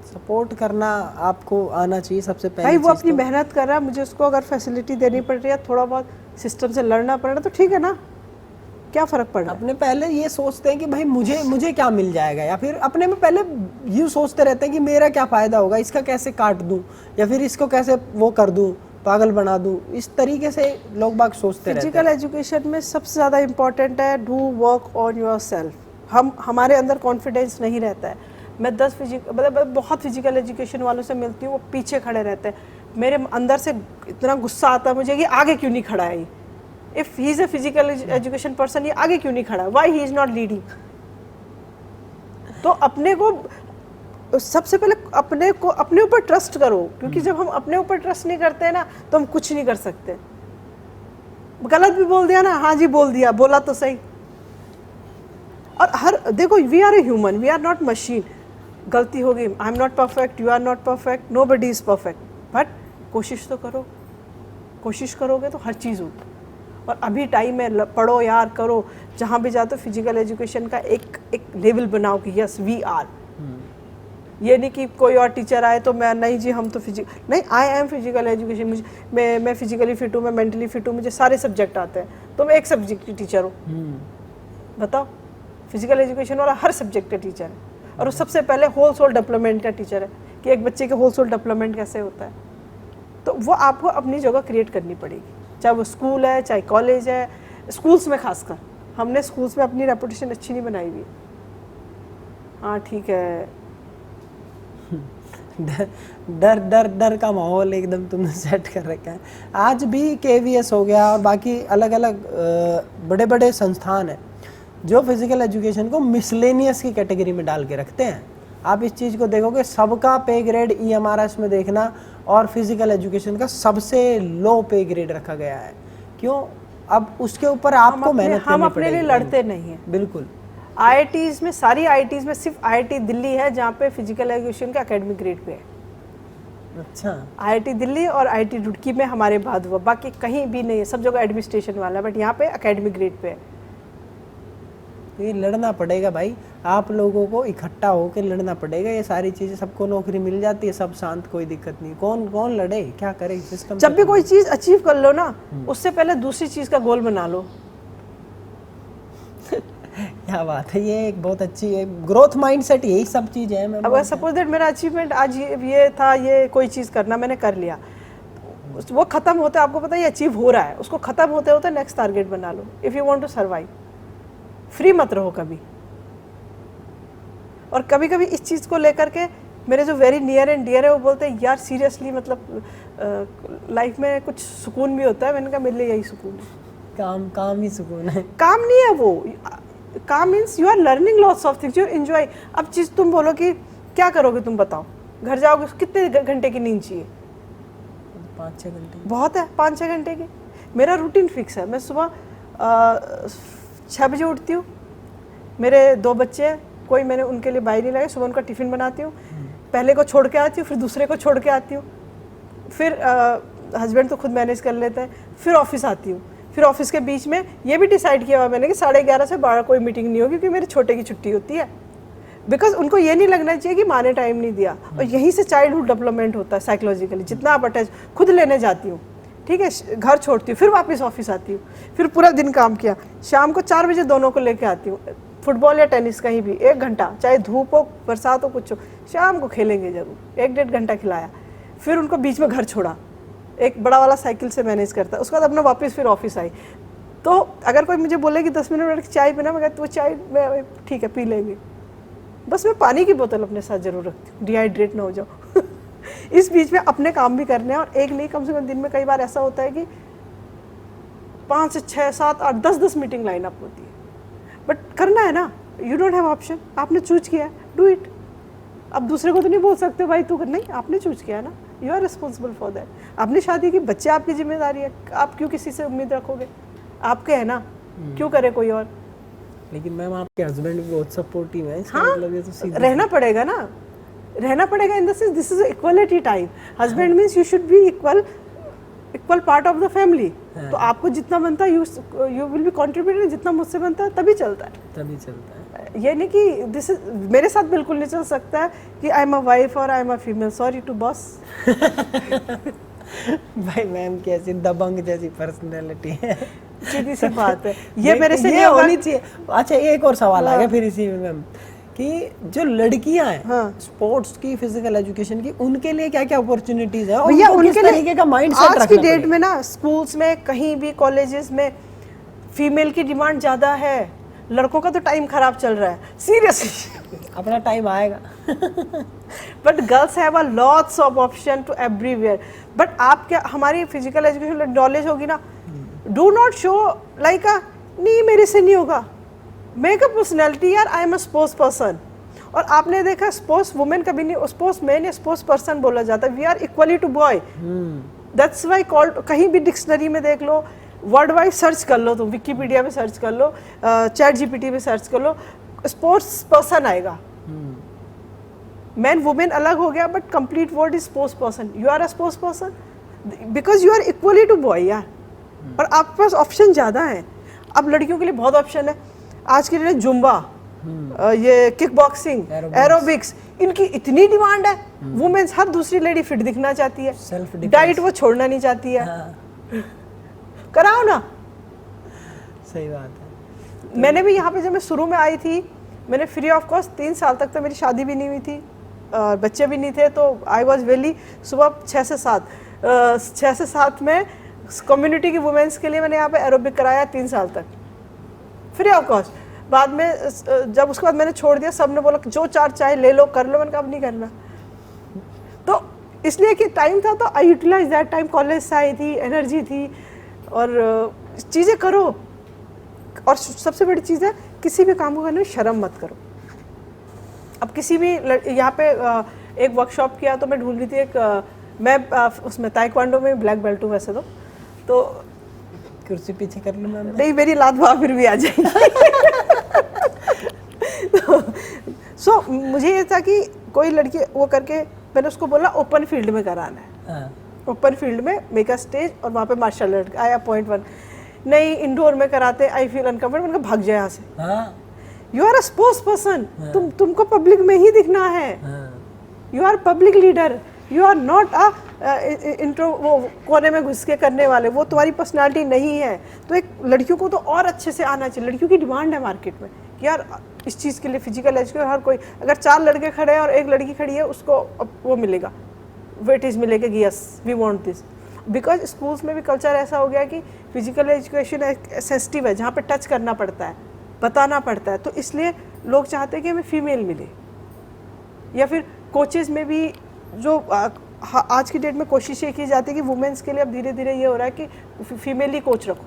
सपोर्ट करना आपको आना चाहिए सबसे पहले. भाई वो अपनी मेहनत कर रहा है, मुझे उसको अगर फैसिलिटी देनी पड़ रही है, थोड़ा बहुत सिस्टम से लड़ना पड़ रहा है तो ठीक है ना, क्या फ़र्क पड़ रहा है. अपने पहले ये सोचते हैं कि भाई मुझे क्या मिल जाएगा, या फिर अपने में पहले यूँ सोचते रहते हैं कि मेरा क्या फ़ायदा होगा, इसका कैसे काट दूँ या फिर इसको कैसे वो कर दूँ, पागल बना दूँ. इस तरीके से लोग बाग सोचते रहते हैं. फिजिकल एजुकेशन में सबसे ज़्यादा इम्पॉर्टेंट है do work on your self. हमारे अंदर कॉन्फिडेंस नहीं रहता है, मैं 10 मतलब बहुत फिजिकल एजुकेशन वालों से मिलती हूँ, वो पीछे खड़े रहते हैं। मेरे अंदर से इतना गुस्सा आता है मुझे कि आगे क्यों नहीं खड़ा है ये। If he is a physical education person, ये आगे क्यों नहीं खड़ा है, why he is not leading. तो अपने को सबसे पहले अपने ऊपर ट्रस्ट करो, क्योंकि जब हम अपने ऊपर ट्रस्ट नहीं करते हैं ना तो हम कुछ नहीं कर सकते। गलत भी बोल दिया ना, हाँ जी बोल दिया, बोला तो सही। और हर देखो, we are a human, we are not machine. गलती होगी, I am not perfect, you are not perfect, nobody is perfect, but कोशिश तो करो। कोशिश करोगे तो हर चीज़ होगी। और अभी टाइम है, पढ़ो यार, करो। जहाँ भी जाते हो फिजिकल एजुकेशन का एक लेवल बनाओ कि यस वी आर। ये नहीं कि कोई और टीचर आए तो मैं नहीं जी हम तो नहीं, आई एम फिजिकल एजुकेशन, मुझे मैं फिजिकली फिट हूँ, मैं मेंटली फिट हूँ, मुझे सारे सब्जेक्ट आते हैं, तो मैं एक सब्जेक्ट की टीचर हूँ। बताओ, फिजिकल एजुकेशन वाला हर सब्जेक्ट का टीचर है, और वो सबसे पहले होल सोल डेवलपमेंट का टीचर है कि एक बच्चे के होल सोल डेवलपमेंट कैसे होता है। तो वो आपको अपनी जगह क्रिएट करनी पड़ेगी, चाहे वो स्कूल है चाहे कॉलेज है। स्कूल्स में खासकर हमने स्कूल्स में अपनी रेपुटेशन अच्छी नहीं बनाई हुई। हाँ ठीक है, डर डर डर का माहौल एकदम तुमने सेट कर रखा है। आज भी केवीएस हो गया और बाकी अलग अलग बड़े बड़े संस्थान हैं जो फिजिकल एजुकेशन को मिसलेनियस की कैटेगरी में डाल के रखते हैं। आप इस चीज़ को देखोगे, सबका पे ग्रेड EMRS में देखना, और फिजिकल एजुकेशन का सबसे लो पे ग्रेड रखा गया है। क्यों? अब उसके ऊपर आपको मेहनत करनी पड़ेगी। हम अपने लिए लड़ते नहीं हैं। बिल्कुल। IITs में, सारी IITs में सिर्फ IIT दिल्ली है जहाँ पे फिजिकल एजुकेशन का एकेडमिक ग्रेड पे है। अच्छा। IIT दिल्ली और IIT रुड़की में हमारे बाद हुआ, बाकी कहीं भी नहीं है, सब जगह एडमिनिस्ट्रेशन वाला है, बट यहाँ पे एकेडमिक ग्रेड पे है। ये लड़ना पड़ेगा भाई, आप लोगों को इकट्ठा होकर लड़ना पड़ेगा। ये सारी चीज़ें, सबको नौकरी मिल जाती है, सब शांत, कोई दिक्कत नहीं। कौन कौन लड़े, क्या करे सिस्टम। जब भी कोई चीज़ अचीव कर लो ना, उससे पहले दूसरी चीज़ का गोल बना लो। क्या बात है, ये एक बहुत अच्छी है ग्रोथ माइंडसेट, यही सब चीज़ है। मैं अगर सपोज दैट मेरा अचीवमेंट आज ये था, ये कोई चीज़ करना मैंने कर लिया, वो खत्म होता है, आपको पता है ये अचीव हो रहा है, उसको खत्म होते होते नेक्स्ट टारगेट बना लो। If you want to survive, free मत रहो कभी। और कभी कभी इस चीज़ को लेकर के मेरे जो वेरी नियर एंड डियर है वो बोलते हैं यार सीरियसली, मतलब लाइफ में कुछ सुकून भी होता है। मैंने कहा मेरे लिए यही सुकून है। काम ही सुकून है। काम नहीं है वो, काम means you are learning lots of things, you enjoy. अब चीज़ तुम बोलो कि क्या करोगे, तुम बताओ, घर जाओगे, कितने घंटे की नींद चाहिए? 5-6 घंटे बहुत है, 5-6 घंटे की। मेरा रूटीन फिक्स है, मैं सुबह 6 बजे उठती हूँ। मेरे 2 बच्चे हैं, कोई मैंने उनके लिए बाई नहीं लगाई, सुबह उनका टिफ़िन बनाती हूँ, पहले को छोड़ के आती हूँ, फिर दूसरे को छोड़ के आती हूँ, फिर हस्बैंड तो खुद मैनेज कर लेते हैं, फिर ऑफिस आती हूँ। फिर ऑफिस के बीच में ये भी डिसाइड किया हुआ मैंने कि 11:30 से 12 कोई मीटिंग नहीं होगी, क्योंकि मेरे छोटे की छुट्टी होती है। बिकॉज उनको ये नहीं लगना चाहिए कि माँ ने टाइम नहीं दिया। और यहीं से चाइल्डहुड डेवलपमेंट होता है साइकोलॉजिकली। जितना आप अटैच, खुद लेने जाती हूँ, ठीक है, घर छोड़ती हूँ, फिर वापस ऑफिस आती हूँ, फिर पूरा दिन काम किया, शाम को 4 बजे दोनों को लेके आती हूँ। फुटबॉल या टेनिस कहीं भी 1 घंटा, चाहे धूप हो बरसात हो कुछ हो, शाम को खेलेंगे जरूर, 1-1.5 घंटा खिलाया, फिर उनको बीच में घर छोड़ा, एक बड़ा वाला साइकिल से मैनेज करता है, उसके बाद अपना वापस फिर ऑफिस आई। तो अगर कोई मुझे बोले कि 10 मिनट की चाय पीना, मैं कहती वो चाय में ठीक है पी लेंगे, बस मैं पानी की बोतल अपने साथ जरूर रखती हूँ, डिहाइड्रेट ना हो जाओ। इस बीच में अपने काम भी करने हैं, और एक नहीं कम से कम दिन में कई बार ऐसा होता है कि 5, 6, 7, 8, 10 मीटिंग लाइन अप होती है, बट करना है ना, यू डोंट हैव ऑप्शन, आपने चूज किया, डू इट। अब दूसरे को तो नहीं बोल सकते भाई तू कर, नहीं, आपने चूज किया ना, you are responsible for that. आपने शादी की, बच्चे आपकी जिम्मेदारी है, आप क्यों किसी से उम्मीद रखोगे, आपके है ना, क्यों करे कोई और। लेकिन मैम आपके हस्बैंड भी बहुत सपोर्टिव है, हाँ, मतलब ये तो सीधी रहना पड़ेगा ना, रहना पड़ेगा in the sense this is equality time. Husband means you should be equal part of the family. तो आपको जितना बनता है यू विल बी कॉन्ट्रीब्यूटिंग, जितना मुझसे बनता है तभी चलता है, तभी चलता है। ये नहीं कि दिस इज मेरे साथ बिल्कुल नहीं चल सकता है कि आई एम अ वाइफ और I am a female, sorry to boss. भाई मैम कैसी दबंग जैसी पर्सनैलिटी है, सीधी सी बात है, ये मेरे से ये नहीं होगा। होनी चाहिए। अच्छा एक और सवाल आ गया फिर इसी में मैम, कि जो लड़कियां हैं हाँ। स्पोर्ट्स की, फिजिकल एजुकेशन की, उनके लिए क्या क्या अपॉर्चुनिटीज है और भैया उनको किस उनके तरीके का माइंडसेट आज रखना की डेट पड़ेगा? में ना स्कूल्स में, कहीं भी कॉलेजेस में फीमेल की डिमांड ज़्यादा है। लड़कों का तो टाइम खराब चल रहा है सीरियसली, अपना टाइम आएगा। But girls have a lots of option to everywhere. But आप क्या, हमारी फिजिकल एजुकेशन नॉलेज होगी ना, डू नॉट शो लाइक नहीं मेरे से नहीं होगा, मेक अ पर्सनैलिटी यार, I am a sports person. और आपने देखा स्पोर्ट्स वुमेन कभी नहीं, स्पोर्ट्स मैन या स्पोर्ट्स पर्सन बोला जाता है, we are equally to boy. That's why called, कहीं भी डिक्शनरी में देख लो, वर्ड वाइज सर्च कर लो, तुम विकीपीडिया में सर्च कर लो, चैट जीपीटी में सर्च कर लो, स्पोर्ट्स पर्सन आएगा। मैन वुमेन अलग हो गया, but complete word is sports person. You are a sports person because you are equally to boy यार। और आपके पास ऑप्शन ज़्यादा हैं। अब लड़कियों के लिए बहुत ऑप्शन है आज के लिए, जुम्बा, ये किक बॉक्सिंग, एरोबिक्स, इनकी इतनी डिमांड है। वुमेन्स, हर दूसरी लेडी फिट दिखना चाहती है, डाइट वो छोड़ना नहीं चाहती है। कराओ ना। सही बात है। मैंने भी यहाँ पे जब मैं शुरू में आई थी, मैंने फ्री ऑफ कॉस्ट 3 साल तक तो मेरी शादी भी नहीं हुई थी, बच्चे भी नहीं थे, तो आई वॉज वेली, सुबह 6 से 7 में कम्युनिटी की वुमेन्स के लिए मैंने यहाँ पे एरोबिक कराया 3 साल तक फ्री ऑफ कॉस्ट। बाद में जब उसके बाद मैंने छोड़ दिया, सब ने बोला जो चार चाहे ले लो, कर लो। मैंने कहा अब नहीं करना। तो इसलिए कि टाइम था तो आई यूटिलाइज दैट टाइम। कॉलेज से आई थी, एनर्जी थी, और चीज़ें करो। और सबसे बड़ी चीज़ है, किसी भी काम को करने में शर्म मत करो। अब किसी भी यहाँ पे एक वर्कशॉप किया तो मैं ढूंढ रही थी एक, मैं उसमें ताइक्वांडो में ब्लैक बेल्ट हूँ वैसे तो कुर्सी पीछे कर लूँ मैम? नहीं, मेरी लात वहाँ फिर भी आ जाएगी। सो मुझे ये था कि कोई लड़की वो करके, मैंने उसको बोला ओपन फील्ड में कराना है। ओपन फील्ड में मेक अ स्टेज, और वहाँ पे मार्शल आर्ट आया पॉइंट 1। नहीं, इंडोर में कराते, आई फील अनकम्फर्टेबल। मैंने कहा भाग जाए यहाँ से। You are a sports person, तुमको पब्लिक में ही दिखना है। You are public leader, you are not a intro, वो कोने में घुस के करने वाले, वो तुम्हारी पर्सनालिटी नहीं है। तो एक लड़कियों को तो और अच्छे से आना चाहिए। लड़कियों की डिमांड है मार्केट में कि यार इस चीज़ के लिए फिजिकल एजुकेशन, हर कोई, अगर 4 लड़के खड़े हैं और एक लड़की खड़ी है, उसको वो मिलेगा, वेटेज मिलेगा कि yes we want this. Because schools में भी कल्चर ऐसा हो गया कि फिजिकल एजुकेशन एक सेंसिटिव है, जहाँ पे टच करना पड़ता है, बताना पड़ता है। तो इसलिए लोग चाहते हैं कि हमें फीमेल मिले। या फिर कोचेज़ में भी जो आज की डेट में कोशिश ये की जाती है कि वुमेन्स के लिए अब धीरे धीरे ये हो रहा है कि फीमेल ही कोच रखो,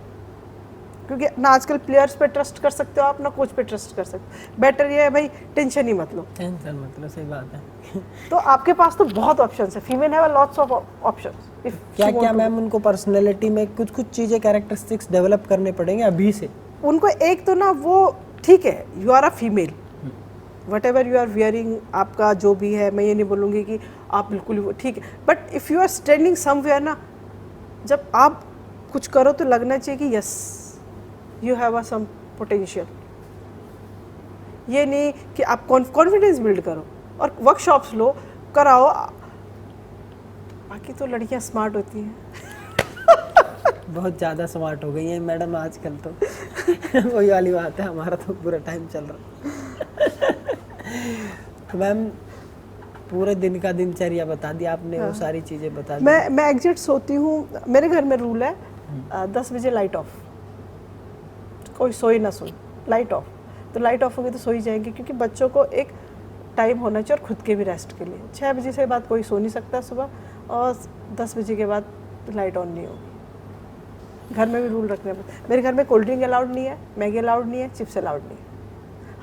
क्योंकि ना आजकल प्लेयर्स पे ट्रस्ट कर सकते हो आप, ना कोच पे ट्रस्ट कर सकते हो। बेटर ये है भाई, टेंशन ही मत लो। टेंशन मत लो, सही बात है। तो आपके पास तो बहुत ऑप्शंस है। Female have lots of options. क्या क्या मैम उनको पर्सनैलिटी में कुछ चीज़ें, कैरेक्टरिस्टिक्स डेवलप करने पड़ेंगे अभी से? उनको एक तो ना, वो ठीक है, you are a female, whatever you are wearing, आपका जो भी है, मैं ये नहीं बोलूँगी कि आप बिल्कुल ठीक है, but if you are standing somewhere ना, जब आप कुछ करो तो लगना चाहिए कि yes you have a some potential. ये नहीं कि आप कॉन्फिडेंस बिल्ड करो और वर्कशॉप्स लो, कराओ। बाकी तो लड़कियां स्मार्ट होती हैं। बहुत ज़्यादा स्मार्ट हो गई हैं मैडम आजकल तो। वही वाली बात है, हमारा तो पूरा टाइम चल रहा। तो मैम पूरे दिन का दिनचर्या बता दिया आपने। हाँ। वो सारी चीज़ें बता दी। मैं एग्जैक्ट सोती हूँ। मेरे घर में रूल है 10 बजे लाइट ऑफ, कोई सोई ना सोई, लाइट ऑफ। तो लाइट ऑफ होगी तो सोई जाएंगे, क्योंकि बच्चों को एक टाइम होना चाहिए और खुद के भी रेस्ट के लिए। 6 बजे से बाद कोई सो नहीं सकता सुबह, और 10 बजे के बाद लाइट ऑन नहीं होगी। घर में भी रूल रखने पड़ते। मेरे घर में कोल्ड ड्रिंक अलाउड नहीं है, मैगी अलाउड नहीं है, चिप्स अलाउड नहीं है।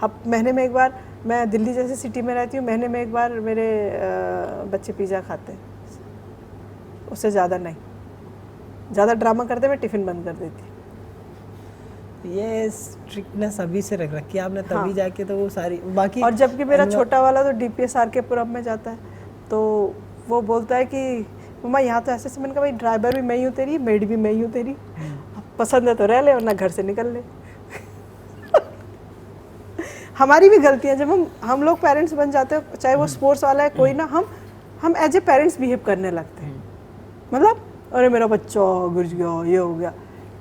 अब महीने में एक बार, मैं दिल्ली जैसे सिटी में रहती हूँ, महीने में एक बार मेरे बच्चे पिज़्ज़ा खाते हैं, उससे ज़्यादा नहीं। ज़्यादा ड्रामा करते मैं टिफ़िन बंद कर देती। ये स्ट्रिक्टनेस अभी से रख रखी है आपने, तभी हाँ। जाके तो वो सारी बाकी। और जबकि मेरा छोटा वाला तो DPSR के पुरम में जाता है, तो वो बोलता है कि मम्मा यहाँ तो ऐसे। मैंने कहा भाई ड्राइवर भी मैं ही हूँ तेरी, मेड भी मैं ही हूँ तेरी, पसंद है तो रह ले वरना घर से निकल ले। हमारी भी गलतियाँ, जब हम लोग पेरेंट्स बन जाते हैं, चाहे वो स्पोर्ट्स वाला है कोई ना, हम एज ए पेरेंट्स बिहेव करने लगते हैं। मतलब अरे मेरा बच्चा गिर गया, ये हो गया।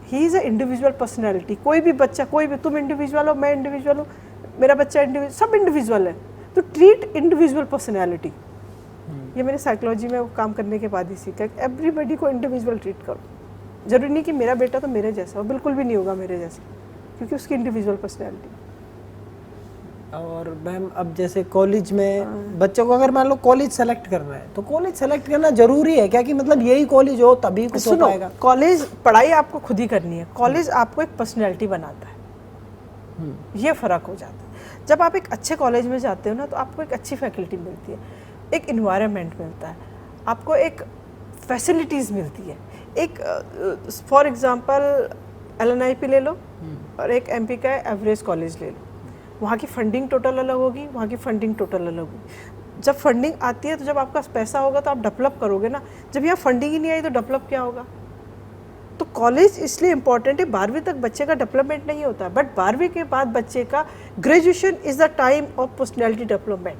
He is a individual personality. कोई भी बच्चा, कोई भी, तुम इंडिविजुअल हो, मैं इंडिविजुअल हूँ, मेरा बच्चा इंडिविजुअल, सब इंडिविजुअल है। तो ट्रीट इंडिविजुअल पर्सनैलिटी। ये मैंने साइकोलॉजी में काम करने के बाद ही सीखा कि एवरीबडी को इंडिविजुअल ट्रीट करो। जरूरी नहीं कि मेरा बेटा तो मेरे जैसा हो, बिल्कुल भी नहीं होगा मेरे जैसा, क्योंकि उसकी इंडिविजुअल पर्सनैलिटी। और मैम अब जैसे कॉलेज में बच्चों को अगर मान लो कॉलेज सेलेक्ट करना है तो कॉलेज सेलेक्ट करना जरूरी है क्या, कि मतलब यही कॉलेज हो तभी कुछ हो पाएगा? कॉलेज पढ़ाई आपको खुद ही करनी है, कॉलेज आपको एक पर्सनैलिटी बनाता है, ये फ़र्क हो जाता है। जब आप एक अच्छे कॉलेज में जाते हो ना तो आपको एक अच्छी फैकल्टी मिलती है, एक इन्वायरमेंट मिलता है, आपको एक फैसिलिटीज़ मिलती है। एक फॉर एग्ज़ाम्पल LNIP ले लो और एक MP का एवरेज कॉलेज ले लो, वहाँ की फंडिंग टोटल अलग होगी, वहाँ की फंडिंग टोटल अलग होगी। जब फंडिंग आती है तो जब आपका पैसा होगा तो आप डेवलप करोगे ना, जब यहाँ फंडिंग ही नहीं आई तो डेवलप क्या होगा? तो कॉलेज इसलिए इम्पॉर्टेंट है। 12वीं तक बच्चे का डेवलपमेंट नहीं होता, बट 12वीं के बाद बच्चे का graduation is the time of personality development.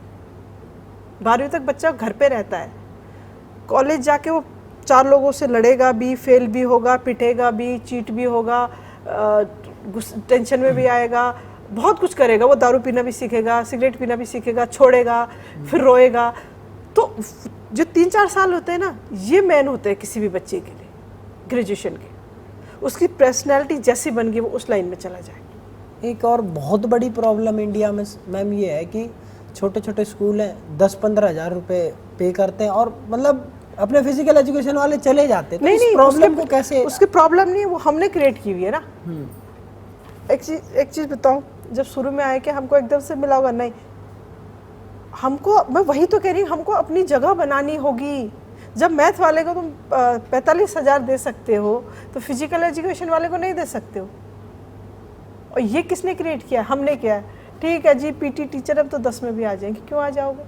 12वीं तक बच्चा घर पे रहता है, कॉलेज जाके वो 4 लोगों से लड़ेगा भी, फेल भी होगा, पिटेगा भी, चीट भी होगा, टेंशन में भी आएगा, बहुत कुछ करेगा। वो दारू पीना भी सीखेगा, सिगरेट पीना भी सीखेगा, छोड़ेगा, फिर रोएगा। तो जो 3-4 साल होते हैं ना, ये मेन होते हैं किसी भी बच्चे के लिए ग्रेजुएशन के। उसकी पर्सनैलिटी जैसी बन गई वो उस लाइन में चला जाएगा। एक और बहुत बड़ी प्रॉब्लम इंडिया में मैम ये है कि छोटे छोटे स्कूल हैं, 10-15 हज़ार रुपये पे करते हैं और मतलब अपने फिजिकल एजुकेशन वाले चले जाते हैं। तो नहीं, प्रॉब्लम को कैसे? उसकी प्रॉब्लम नहीं है, वो हमने क्रिएट की हुई है ना। एक चीज़ बताऊं, जब शुरू में आए कि हमको एकदम से मिला होगा, नहीं, हमको, मैं वही तो कह रही हूँ, हमको अपनी जगह बनानी होगी। जब मैथ वाले को तुम 45,000 दे सकते हो तो फिजिकल एजुकेशन वाले को नहीं दे सकते हो। और ये किसने क्रिएट किया? हमने किया है। ठीक है जी, PT टीचर अब तो 10 में भी आ जाएंगे, क्यों आ जाओगे?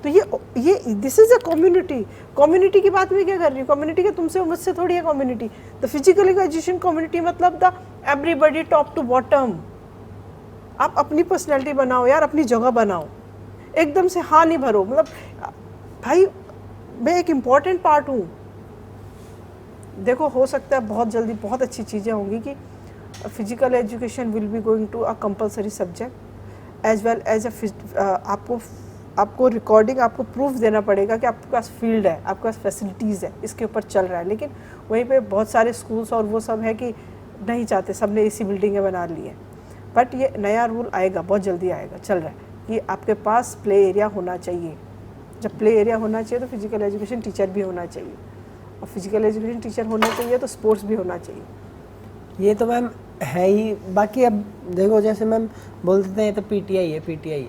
तो ये दिस इज अ कम्युनिटी की बात मैं क्या कर रही हूँ? कम्युनिटी के तुमसे मुझसे थोड़ी है community. The physical education community मतलब the everybody top to bottom. आप अपनी पर्सनैलिटी बनाओ यार, अपनी जगह बनाओ, एकदम से हाँ नहीं भरो। मतलब भाई मैं एक इम्पॉर्टेंट पार्ट हूँ। देखो, हो सकता है बहुत जल्दी बहुत अच्छी चीज़ें होंगी कि physical education will be going to a compulsory subject as well as आपको रिकॉर्डिंग, आपको प्रूफ देना पड़ेगा कि आपके पास फील्ड है, आपके पास फैसिलिटीज़ है, इसके ऊपर चल रहा है। लेकिन वहीं पे बहुत सारे स्कूल्स और वो सब है कि नहीं चाहते, सब ने इसी बिल्डिंगें बना ली है। बट ये नया रूल आएगा, बहुत जल्दी आएगा, चल रहा है कि आपके पास प्ले एरिया होना चाहिए। जब प्ले एरिया होना चाहिए तो फिजिकल एजुकेशन टीचर भी होना चाहिए, और फिजिकल एजुकेशन टीचर होना चाहिए तो स्पोर्ट्स भी होना चाहिए। ये तो मैम है ही। बाकी अब देखो, जैसे मैम बोल देते हैं तो PTI है,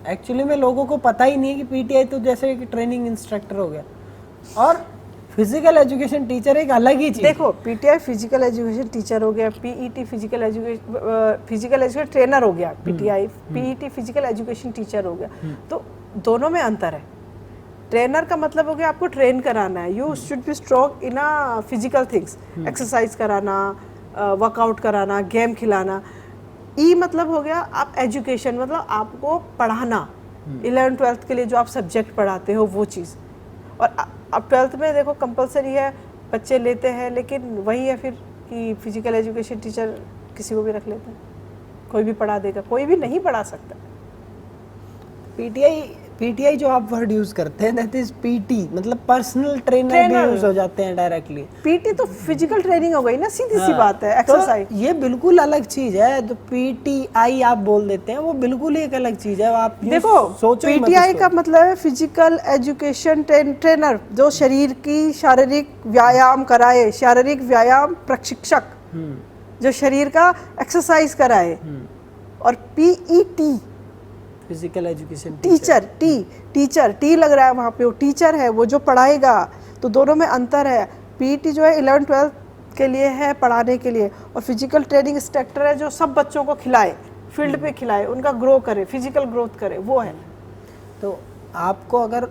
एक्चुअली में लोगों को पता ही नहीं है कि PTI तो जैसे कि ट्रेनिंग इंस्ट्रक्टर हो गया और फिजिकल एजुकेशन टीचर एक अलग ही चीज़। देखो, PTI फिजिकल एजुकेशन टीचर हो गया, PET फिजिकल एजुकेशन ट्रेनर हो गया, PTI PET physical education teacher हो गया। तो दोनों में अंतर है। ट्रेनर का मतलब हो गया आपको ट्रेन कराना है, you should be strong in a physical things, exercise कराना, वर्कआउट कराना, गेम खिलाना। मतलब हो गया आप एजुकेशन, मतलब आपको पढ़ाना, 11th-12th के लिए जो आप सब्जेक्ट पढ़ाते हो वो चीज़। और अब 12th में देखो कंपलसरी है, बच्चे लेते हैं, लेकिन वही है फिर कि फिजिकल एजुकेशन टीचर किसी को भी रख लेते हैं, कोई भी पढ़ा देगा, कोई भी नहीं पढ़ा सकता। PTI जो आप वर्ड यूज करते हैं दैट इज PT, मतलब पर्सनल ट्रेनर भी यूज हो जाते हैं डायरेक्टली। PT तो फिजिकल ट्रेनिंग हो गई ना, सीधी सी बात है, एक्सरसाइज। तो ये बिल्कुल अलग चीज है। जो PTI आप बोल देते हैं वो बिल्कुल ही एक अलग चीज है। आप देखो, PTI का मतलब है फिजिकल एजुकेशन ट्रेनर, जो शरीर की शारीरिक व्यायाम कराए, शारीरिक व्यायाम प्रशिक्षक जो शरीर का एक्सरसाइज कराए। और PET physical education teacher T लग रहा है वहाँ पे, वो टीचर है, वो जो पढ़ाएगा। तो दोनों में अंतर है। PET जो है 11th-12th के लिए है, पढ़ाने के लिए, और फिजिकल ट्रेनिंग इंस्ट्रक्टर है जो सब बच्चों को खिलाए, फील्ड पे खिलाए, उनका ग्रो करे, फिजिकल ग्रोथ करे, वो है। तो आपको अगर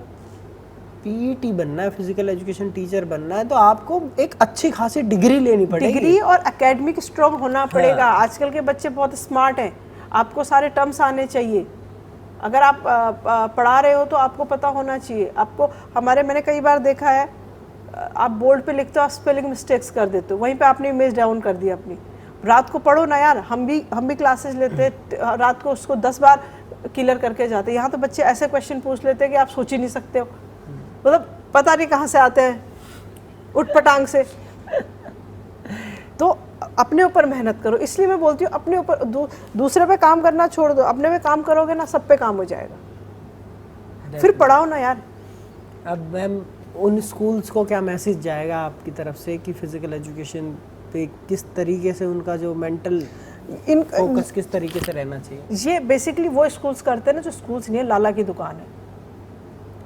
PET बनना है, फिजिकल एजुकेशन टीचर बनना है, तो आपको एक अच्छी खासी डिग्री लेनी पड़ेगी। डिग्री और एकेडमिक स्ट्रॉन्ग होना पड़ेगा। आजकल के बच्चे बहुत स्मार्ट हैं, आपको सारे टर्म्स आने चाहिए। अगर आप पढ़ा रहे हो तो आपको पता होना चाहिए। आपको मैंने कई बार देखा है, आप बोर्ड पे लिखते हो, आप स्पेलिंग मिस्टेक्स कर देते हो, वहीं पे आपने इमेज डाउन कर दी अपनी। रात को पढ़ो ना यार, हम भी क्लासेस लेते, रात को उसको 10 बार क्लियर करके जाते। यहाँ तो बच्चे ऐसे क्वेश्चन पूछ लेते हैं कि आप सोच ही नहीं सकते हो, मतलब पता नहीं कहाँ से आते हैं, उठपटांग से। तो अपने ऊपर मेहनत करो। इसलिए मैं बोलती हूँ अपने ऊपर दूसरे पे काम करना छोड़ दो, अपने पे काम करोगे ना सब पे काम हो जाएगा। फिर पढ़ाओ ना यार। अब मैम उन स्कूल्स को क्या मैसेज जाएगा आपकी तरफ से कि फिजिकल एजुकेशन पे किस तरीके से उनका जो मेंटल फोकस किस तरीके से रहना चाहिए? ये बेसिकली वो स्कूल्स करते हैं ना जो स्कूल्स नहीं है, लाला की दुकान है,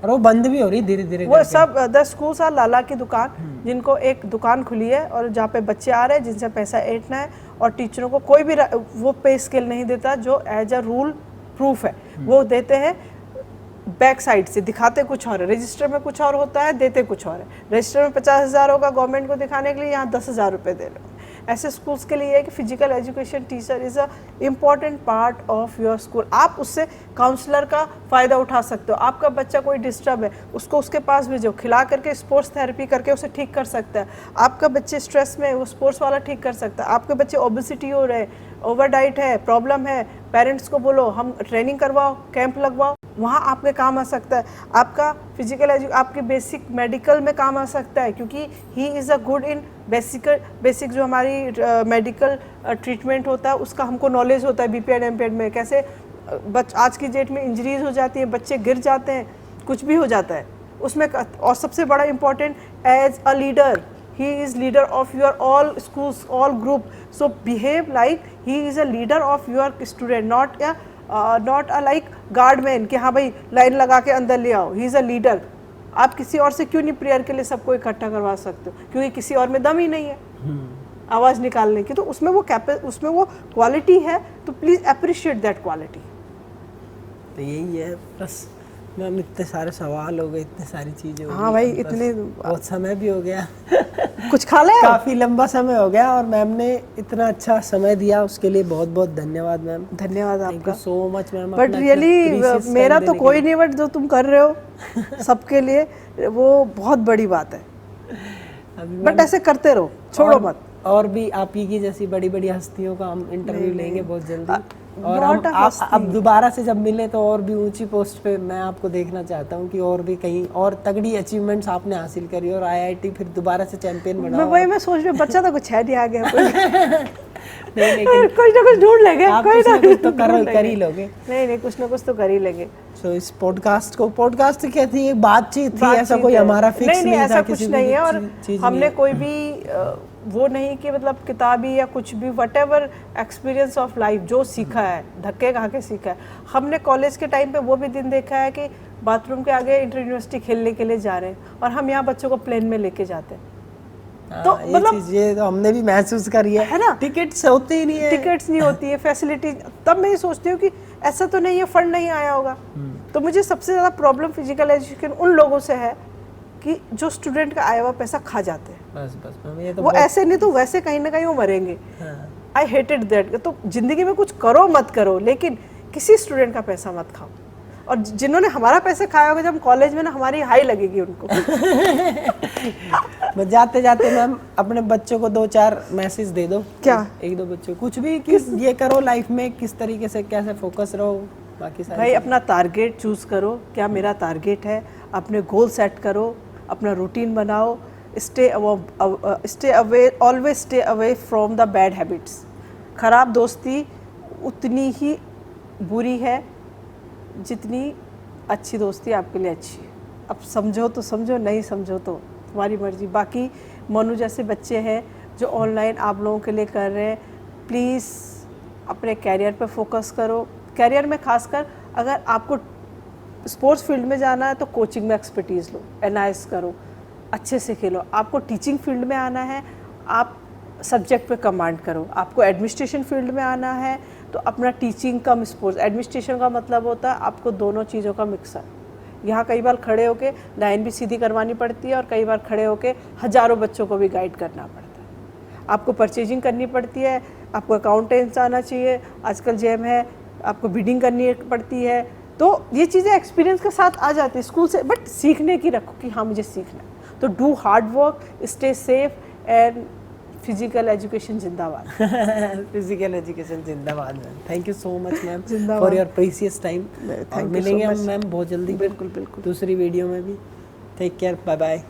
और वो बंद भी हो रही धीरे धीरे। वो सब द स्कूल्स आर लाला की दुकान, जिनको एक दुकान खुली है और जहाँ पे बच्चे आ रहे हैं जिनसे पैसा ऐंठना है, और टीचरों को कोई भी वो पे स्केल नहीं देता जो एज अ रूल प्रूफ है। वो देते हैं बैक साइड से, दिखाते कुछ और है, रजिस्टर में कुछ और होता है, देते कुछ और है। रजिस्टर में 50,000 होगा गवर्नमेंट को दिखाने के लिए, यहाँ 10,000 रुपये दे रहे हो। ऐसे स्कूल्स के लिए है कि physical education teacher is a important part of your school. आप उससे काउंसलर का फ़ायदा उठा सकते हो। आपका बच्चा कोई डिस्टर्ब है, उसको उसके पास भेजो, खिला करके स्पोर्ट्स थेरेपी करके उसे ठीक कर सकता है। आपका बच्चे स्ट्रेस में है, वो स्पोर्ट्स वाला ठीक कर सकता है। आपके बच्चे ओबेसिटी हो रहे, ओवर डाइट है, प्रॉब्लम है, पेरेंट्स को बोलो हम ट्रेनिंग करवाओ, कैंप लगवाओ, वहाँ आपके काम आ सकता है। आपका फिजिकल आपके बेसिक मेडिकल में काम आ सकता है, क्योंकि he is a good in basic जो हमारी मेडिकल ट्रीटमेंट होता है उसका हमको नॉलेज होता है। बीपीएड एमपीएड में कैसे आज की डेट में इंजरीज हो जाती हैं, बच्चे गिर जाते हैं, कुछ भी हो जाता है उसमें। और सबसे बड़ा important, as a leader he is leader of your all schools, all group, so behave like he is a leader of your student, not a like guardman कि हाँ भाई लाइन लगा के अंदर ले आओ। he is a leader। आप किसी और से क्यों नहीं प्रेयर के लिए सबको इकट्ठा करवा सकते हो? क्योंकि किसी और में दम ही नहीं है आवाज़ निकालने की, तो उसमें वो क्वालिटी है, तो प्लीज़ अप्रिशिएट दैट क्वालिटी। तो यही है बस मैम, इतने सारे सवाल हो गए, इतने सारी चीजें हो गई। हाँ भाई, इतने बहुत समय भी हो गया कुछ खा ले, काफी लंबा समय हो गया, और मैम ने इतना अच्छा समय दिया उसके लिए बहुत बहुत धन्यवाद मैम। धन्यवाद आपका so much ma'am. But really मेरा तो कोई नहीं, बट जो तुम कर रहे हो सबके लिए वो बहुत बड़ी बात है। बट ऐसे करते रहो, छोड़ो मत। और भी आप ही की जैसी बड़ी बड़ी हस्तियों का हम इंटरव्यू लेंगे बहुत जल्दी, और हम अब दोबारा से जब मिले तो और भी ऊंची पोस्ट पे मैं आपको देखना चाहता हूँ कि और भी कहीं और तगड़ी अचीवमेंट्स आपने हासिल करी और आईआईटी फिर दोबारा से चैंपियन बना। मैं सोच रही हूँ बच्चा तो कुछ है नहीं आगे नहीं, लेकिन कुछ ना कुछ ढूंढ लेंगे, कोई ना कुछ तो कर ही लोगे। नहीं कुछ ना कुछ तो कर ही लेंगे। सो इस पॉडकास्ट क्या थी, एक बातचीत थी, ऐसा कोई हमारा फिक्स नहीं था, ऐसा कुछ नहीं है। और हमने कोई भी वो नहीं कि मतलब किताबी या कुछ भी, व्हाटएवर एक्सपीरियंस ऑफ लाइफ जो सीखा है, धक्के खा के सीखा है। हमने कॉलेज के टाइम पे वो भी दिन देखा है कि बाथरूम के आगे इंटर यूनिवर्सिटी खेलने के लिए जा रहे हैं और हम यहाँ बच्चों को प्लेन में लेके जाते हैं। तो मतलब ये तो हमने भी महसूस करी है ना। टिकट्स होती ही नहीं है, टिकट्स नहीं होती है, फैसिलिटी। तब मैं ये सोचती हूँ कि ऐसा तो नहीं है फंड नहीं आया होगा। तो मुझे सबसे ज़्यादा प्रॉब्लम फिजिकल एजुकेशन उन लोगों से है कि जो स्टूडेंट का आया हुआ पैसा खा जाते हैं। बस ये तो वो ऐसे नहीं तो वैसे कहीं ना कहीं वो मरेंगे। I hated that. तो जिंदगी में कुछ करो मत करो, लेकिन किसी स्टूडेंट का पैसा मत खाओ। और जिन्होंने हमारा पैसे खाया होगा जब कॉलेज में ना, हमारी हाई लगेगी उनको। जाते जाते मैम अपने बच्चों को 2-4 मैसेज दे दो। क्या? एक दो बच्चों कुछ भी ये करो लाइफ में, किस तरीके से कैसे फोकस रहो, बाकी सारी भाई अपना टारगेट चूज करो, क्या मेरा टारगेट है, अपने गोल सेट करो, अपना रूटीन बनाओ, always stay away from the bad habits. खराब दोस्ती उतनी ही बुरी है जितनी अच्छी दोस्ती आपके लिए अच्छी है। अब समझो तो समझो, नहीं समझो तो तुम्हारी मर्जी। बाकी मनु जैसे बच्चे हैं जो ऑनलाइन आप लोगों के लिए कर रहे हैं, प्लीज़ अपने कैरियर पे फोकस करो। कैरियर में खासकर अगर आपको स्पोर्ट्स फील्ड में जाना है तो कोचिंग में एक्सपर्टीज़ लो, एनआईएस करो, अच्छे से खेलो। आपको टीचिंग फील्ड में आना है, आप सब्जेक्ट पे कमांड करो। आपको एडमिनिस्ट्रेशन फील्ड में आना है तो अपना टीचिंग कम स्पोर्ट्स। एडमिनिस्ट्रेशन का मतलब होता है आपको दोनों चीज़ों का मिक्सर। यहाँ कई बार खड़े होके लाइन भी सीधी करवानी पड़ती है और कई बार खड़े होके हज़ारों बच्चों को भी गाइड करना पड़ता है। आपको परचेजिंग करनी पड़ती है, आपको अकाउंटेंट्स आना चाहिए, आजकल जेम है, आपको बिडिंग करनी पड़ती है। तो ये चीज़ें एक्सपीरियंस के साथ आ जाती है स्कूल से, बट सीखने की रखो कि हाँ मुझे सीखना है। तो do hard work, stay safe and physical education जिंदाबाद। फिजिकल एजुकेशन जिंदाबाद ma'am. Thank you so much ma'am for your precious time. मिलेंगे हम मैम बहुत जल्दी, बिल्कुल बिल्कुल दूसरी वीडियो में भी। Take care, bye bye.